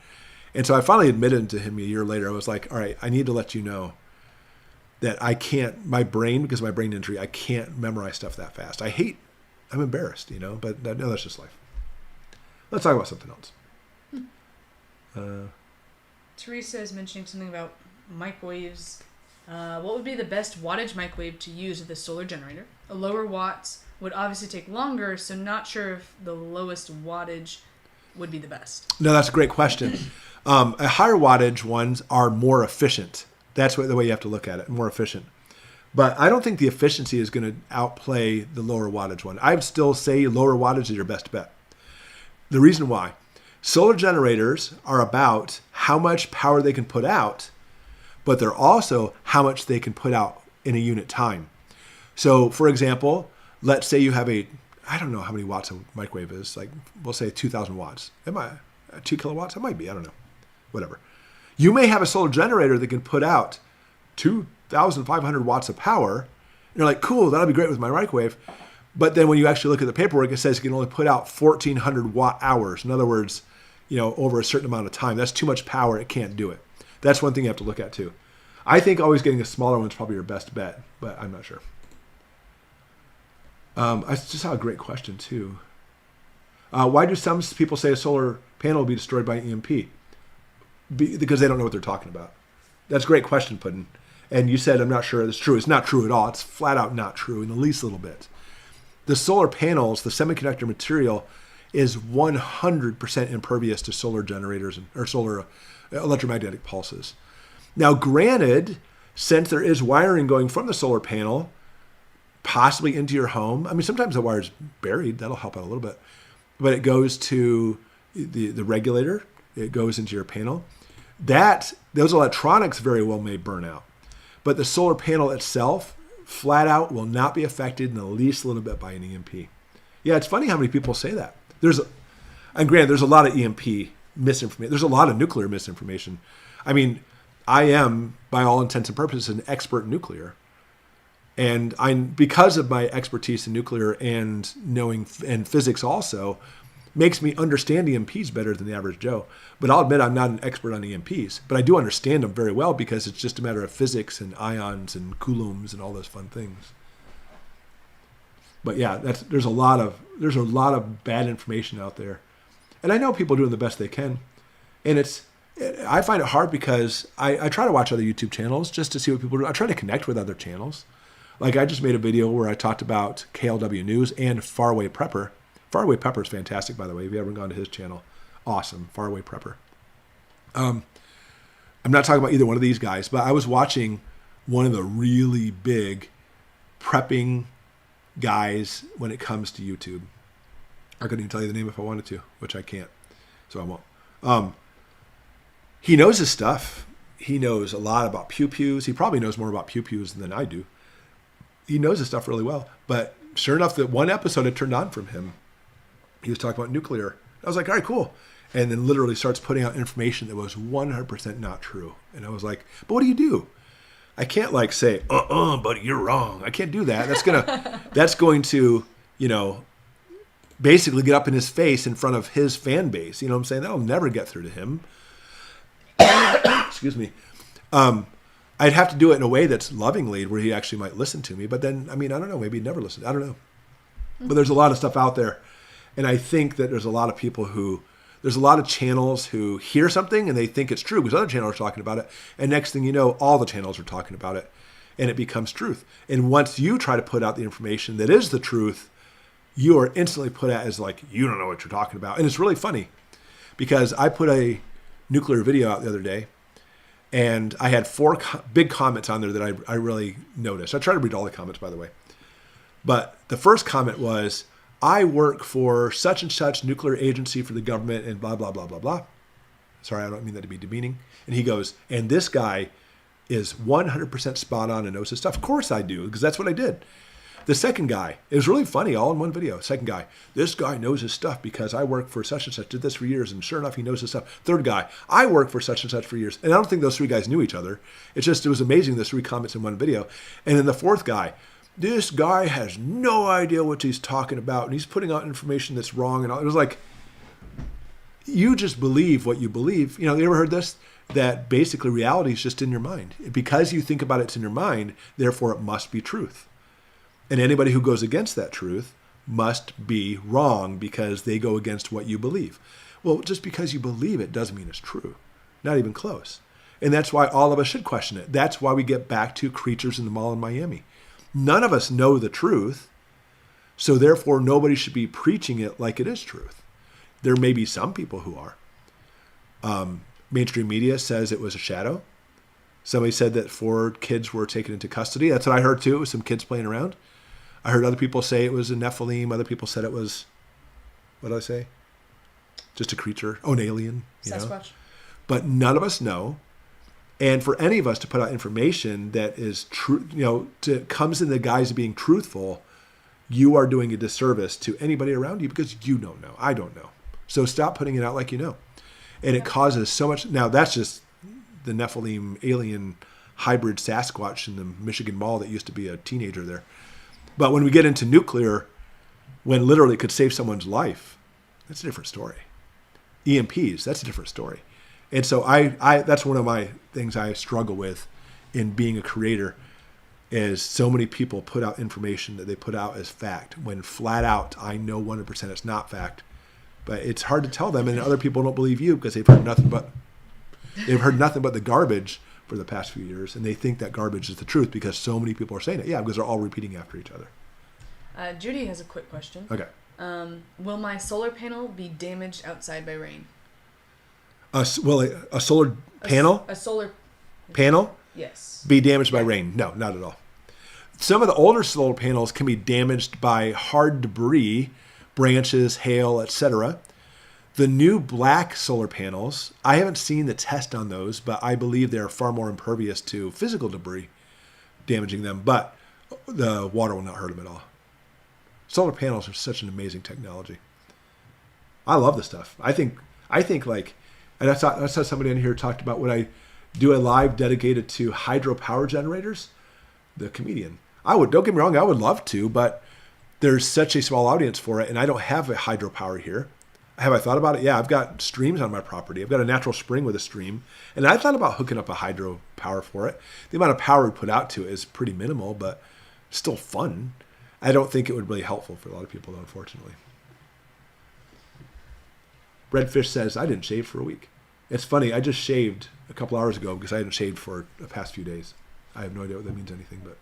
And so I finally admitted to him a year later. I was like, all right, I need to let you know that I can't, my brain, because of my brain injury, I can't memorize stuff that fast. I'm embarrassed, you know, but no, that's just life. Let's talk about something else. Teresa is mentioning something about microwaves. What would be the best wattage microwave to use with a solar generator? A lower watts would obviously take longer, so not sure if the lowest wattage would be the best. No, that's a great question. A higher wattage ones are more efficient. That's the way you have to look at it, more efficient. But I don't think the efficiency is going to outplay the lower wattage one. I would still say lower wattage is your best bet. The reason why, solar generators are about how much power they can put out, but they're also how much they can put out in a unit time. So, for example, let's say you have I don't know how many watts a microwave is, like we'll say 2,000 watts. Am I 2 kilowatts? It might be, I don't know, whatever. You may have a solar generator that can put out 2,500 watts of power. And you're like, cool, that'll be great with my microwave. But then when you actually look at the paperwork, it says you can only put out 1,400 watt hours. In other words, over a certain amount of time. That's too much power. It can't do it. That's one thing you have to look at too. I think always getting a smaller one is probably your best bet, but I'm not sure. I just saw a great question too. Why do some people say a solar panel will be destroyed by an EMP? Because they don't know what they're talking about. That's a great question, Puddin'. And you said, I'm not sure it's true. It's not true at all. It's flat out not true in the least little bit. The solar panels, the semiconductor material, is 100% impervious to solar generators or solar electromagnetic pulses. Now, granted, since there is wiring going from the solar panel possibly into your home, I mean, sometimes the wire's buried. That'll help out a little bit. But it goes to the regulator. It goes into your panel. Those electronics very well may burn out. But the solar panel itself, flat out, will not be affected in the least little bit by an EMP. Yeah, it's funny how many people say that. And granted, there's a lot of EMP misinformation. There's a lot of nuclear misinformation. I mean, I am, by all intents and purposes, an expert in nuclear. And because of my expertise in nuclear and knowing and physics also, makes me understand EMPs better than the average Joe. But I'll admit I'm not an expert on EMPs, but I do understand them very well because it's just a matter of physics and ions and coulombs and all those fun things. But yeah, there's a lot of bad information out there, and I know people are doing the best they can, and I find it hard because I try to watch other YouTube channels just to see what people do. I try to connect with other channels. Like I just made a video where I talked about KLW News and Faraway Prepper. Faraway Prepper is fantastic, by the way. If you haven't gone to his channel, awesome. Faraway Prepper. I'm not talking about either one of these guys, but I was watching one of the really big prepping guys when it comes to YouTube. I couldn't even tell you the name if I wanted to, which I can't, so I won't. He knows his stuff. He knows a lot about pew-pews. He probably knows more about pew-pews than I do. He knows his stuff really well. But sure enough, that one episode it turned on from him. He was talking about nuclear. I was like, all right, cool. And then literally starts putting out information that was 100% not true. And I was like, but what do you do? I can't like say, buddy, you're wrong. I can't do that. That's going to, basically get up in his face in front of his fan base. You know what I'm saying? That'll never get through to him. Excuse me. I'd have to do it in a way that's lovingly where he actually might listen to me. But then, I don't know, maybe he'd never listen. I don't know. But there's a lot of stuff out there. And I think that there's a lot of there's a lot of channels who hear something and they think it's true because other channels are talking about it. And next thing you know, all the channels are talking about it and it becomes truth. And once you try to put out the information that is the truth, you are instantly put at as like, you don't know what you're talking about. And it's really funny because I put a nuclear video out the other day and I had 4 big comments on there that I really noticed. I try to read all the comments, by the way. But the first comment was, I work for such and such nuclear agency for the government and blah, blah, blah, blah, blah. Sorry, I don't mean that to be demeaning. And he goes, and this guy is 100% spot on and knows his stuff. Of course I do, because that's what I did. The second guy, it was really funny, all in one video. Second guy, this guy knows his stuff because I work for such and such, did this for years, and sure enough, he knows his stuff. Third guy, I work for such and such for years. And I don't think those 3 guys knew each other. It was amazing, those 3 comments in one video. And then the fourth guy, this guy has no idea what he's talking about, and he's putting out information that's wrong. And all. It was like, you just believe what you believe. You ever heard this? That basically reality is just in your mind. Because you think about it's in your mind, therefore it must be truth. And anybody who goes against that truth must be wrong because they go against what you believe. Well, just because you believe it doesn't mean it's true. Not even close. And that's why all of us should question it. That's why we get back to Creatures in the Mall in Miami. None of us know the truth, so therefore nobody should be preaching it like it is truth. There may be some people who are. Mainstream media says it was a shadow. Somebody said that 4 kids were taken into custody. That's what I heard too. It was some kids playing around. I heard other people say it was a Nephilim. Other people said it was, what did I say? Just a creature. Oh, an alien. Sasquatch. But none of us know. And for any of us to put out information that is true, comes in the guise of being truthful, you are doing a disservice to anybody around you because you don't know. I don't know. So stop putting it out like you know. And it causes so much. Now, that's just the Nephilim alien hybrid Sasquatch in the Michigan Mall that used to be a teenager there. But when we get into nuclear, when literally it could save someone's life, that's a different story. EMPs, that's a different story. And so I that's one of my things I struggle with in being a creator, is so many people put out information that they put out as fact, when flat out I know 100% it's not fact. But it's hard to tell them, and other people don't believe you because they've heard nothing but the garbage for the past few years, and they think that garbage is the truth because so many people are saying it. Yeah, because they're all repeating after each other. Judy has a quick question. Okay. Will my solar panel be damaged outside by rain? A solar panel? A solar panel? Yes. Be damaged by rain? No, not at all. Some of the older solar panels can be damaged by hard debris, branches, hail, etc. The new black solar panels, I haven't seen the test on those, but I believe they're far more impervious to physical debris damaging them, but the water will not hurt them at all. Solar panels are such an amazing technology. I love this stuff. I think like, and I saw somebody in here talked about when I do a live dedicated to hydropower generators, the comedian. Don't get me wrong, I would love to, but there's such a small audience for it, and I don't have a hydropower here. Have I thought about it? Yeah, I've got streams on my property. I've got a natural spring with a stream, and I thought about hooking up a hydropower for it. The amount of power we put out to it is pretty minimal, but still fun. I don't think it would be really helpful for a lot of people, though, unfortunately. Redfish says, I didn't shave for a week. It's funny, I just shaved a couple hours ago because I hadn't shaved for the past few days. I have no idea what that means anything, but...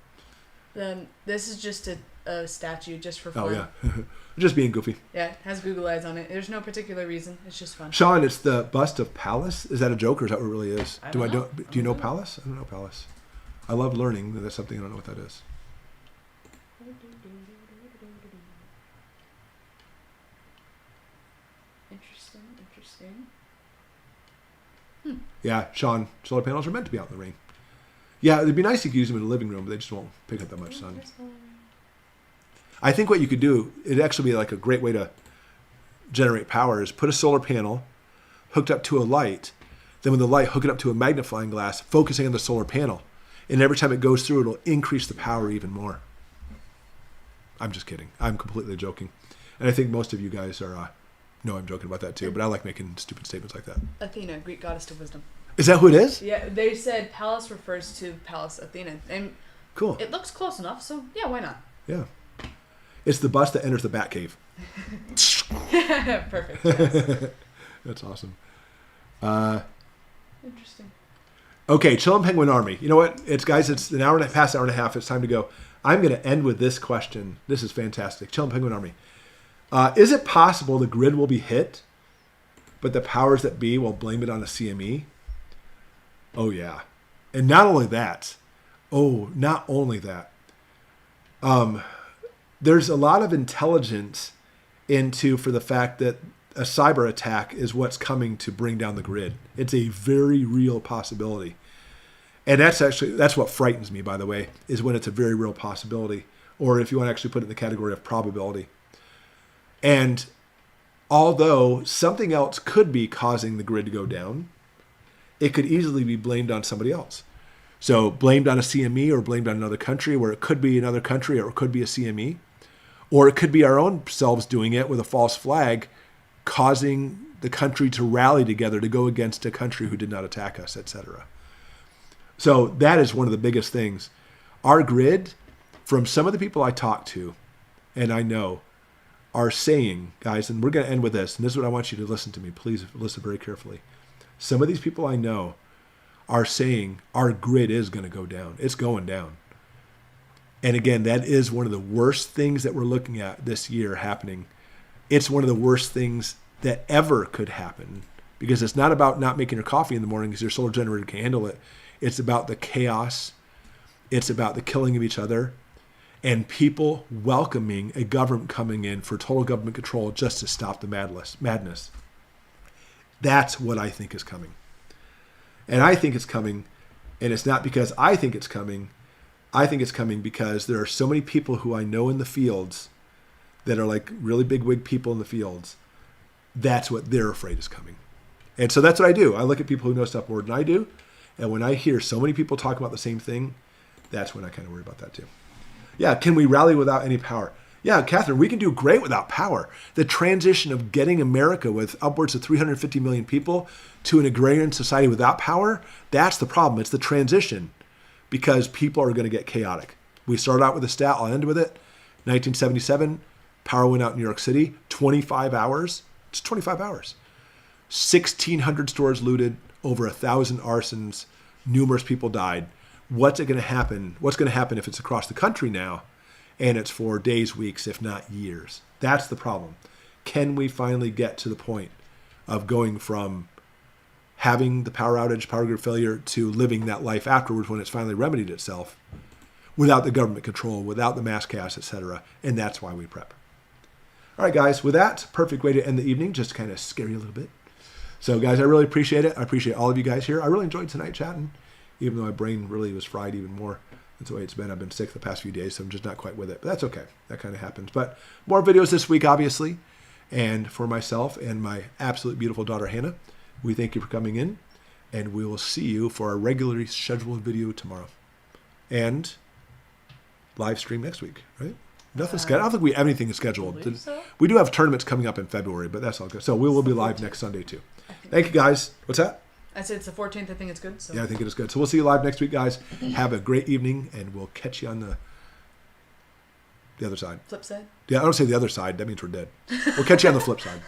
Then this is just a statue just for fun. Oh, yeah. Just being goofy. Yeah, it has Google eyes on it. There's no particular reason. It's just fun. Sean, it's the bust of Pallas. Is that a joke or is that what it really is? Do you know Pallas? I don't know Pallas. I love learning that that's something I don't know what that is. Interesting. Yeah, Sean, solar panels are meant to be out in the rain. Yeah, it'd be nice if you could use them in the living room, but they just won't pick up that much sun. I think what you could do, it'd actually be like a great way to generate power, is put a solar panel hooked up to a light, then with the light, hook it up to a magnifying glass, focusing on the solar panel. And every time it goes through, it'll increase the power even more. I'm just kidding. I'm completely joking. And I think most of you guys are, know I'm joking about that too, but I like making stupid statements like that. Athena, Greek goddess of wisdom. Is that who it is? Yeah, they said Pallas refers to Pallas Athena. And cool. It looks close enough, so yeah, why not? Yeah. It's the bus that enters the Batcave. Perfect. Yes. That's awesome. Interesting. Okay, Chillin' Penguin Army. You know what? It's an hour and a past hour and a half. It's time to go. I'm going to end with this question. This is fantastic. Chillin' Penguin Army. Is it possible the grid will be hit, but the powers that be will blame it on a CME? Oh, yeah. And not only that. There's a lot of intelligence for the fact that a cyber attack is what's coming to bring down the grid. It's a very real possibility. And that's what frightens me, by the way, is when it's a very real possibility, or if you want to actually put it in the category of probability. And although something else could be causing the grid to go down, it could easily be blamed on somebody else. So blamed on a CME or blamed on another country, where it could be another country or it could be a CME. Or it could be our own selves doing it with a false flag, causing the country to rally together to go against a country who did not attack us, etc. So that is one of the biggest things. Our grid, from some of the people I talk to, and I know, are saying, guys, and we're going to end with this, and this is what I want you to listen to me. Please listen very carefully. Some of these people I know are saying our grid is going to go down. It's going down. And again, that is one of the worst things that we're looking at this year happening. It's one of the worst things that ever could happen, because it's not about not making your coffee in the morning because your solar generator can handle it. It's about the chaos. It's about the killing of each other and people welcoming a government coming in for total government control just to stop the madness. That's what I think is coming. And I think it's coming, and it's not because I think it's coming. I think it's coming because there are so many people who I know in the fields that are like really big wig people in the fields. That's what they're afraid is coming. And so that's what I do. I look at people who know stuff more than I do. And when I hear so many people talk about the same thing, that's when I kind of worry about that too. Yeah, can we rally without any power? Yeah, Catherine, we can do great without power. The transition of getting America with upwards of 350 million people to an agrarian society without power, that's the problem. It's the transition because people are going to get chaotic. We started out with a stat, I'll end with it. 1977, power went out in New York City, 25 hours. It's 25 hours. 1,600 stores looted, over 1,000 arsons, numerous people died. What's going to happen? What's going to happen if it's across the country now and it's for days, weeks, if not years? That's the problem. Can we finally get to the point of going from having the power outage, power grid failure, to living that life afterwards when it's finally remedied itself without the government control, without the mass chaos, etc.? And that's why we prep. All right, guys, with that, perfect way to end the evening, just to kind of scare you a little bit. So, guys, I really appreciate it. I appreciate all of you guys here. I really enjoyed tonight chatting, even though my brain really was fried even more. That's the way it's been. I've been sick the past few days, so I'm just not quite with it. But that's okay. That kind of happens. But more videos this week, obviously. And for myself and my absolute beautiful daughter, Hannah, we thank you for coming in. And we will see you for our regularly scheduled video tomorrow. And live stream next week, right? Nothing scheduled. I don't think we have anything scheduled. So? We do have tournaments coming up in February, but that's all good. So we will be live next Sunday, too. Thank you, guys. What's that? I said it's the 14th. I think it's good. So. Yeah, I think it is good. So we'll see you live next week, guys. Have a great evening, and we'll catch you on the other side. Flip side? Yeah, I don't say the other side. That means we're dead. We'll catch you on the flip side.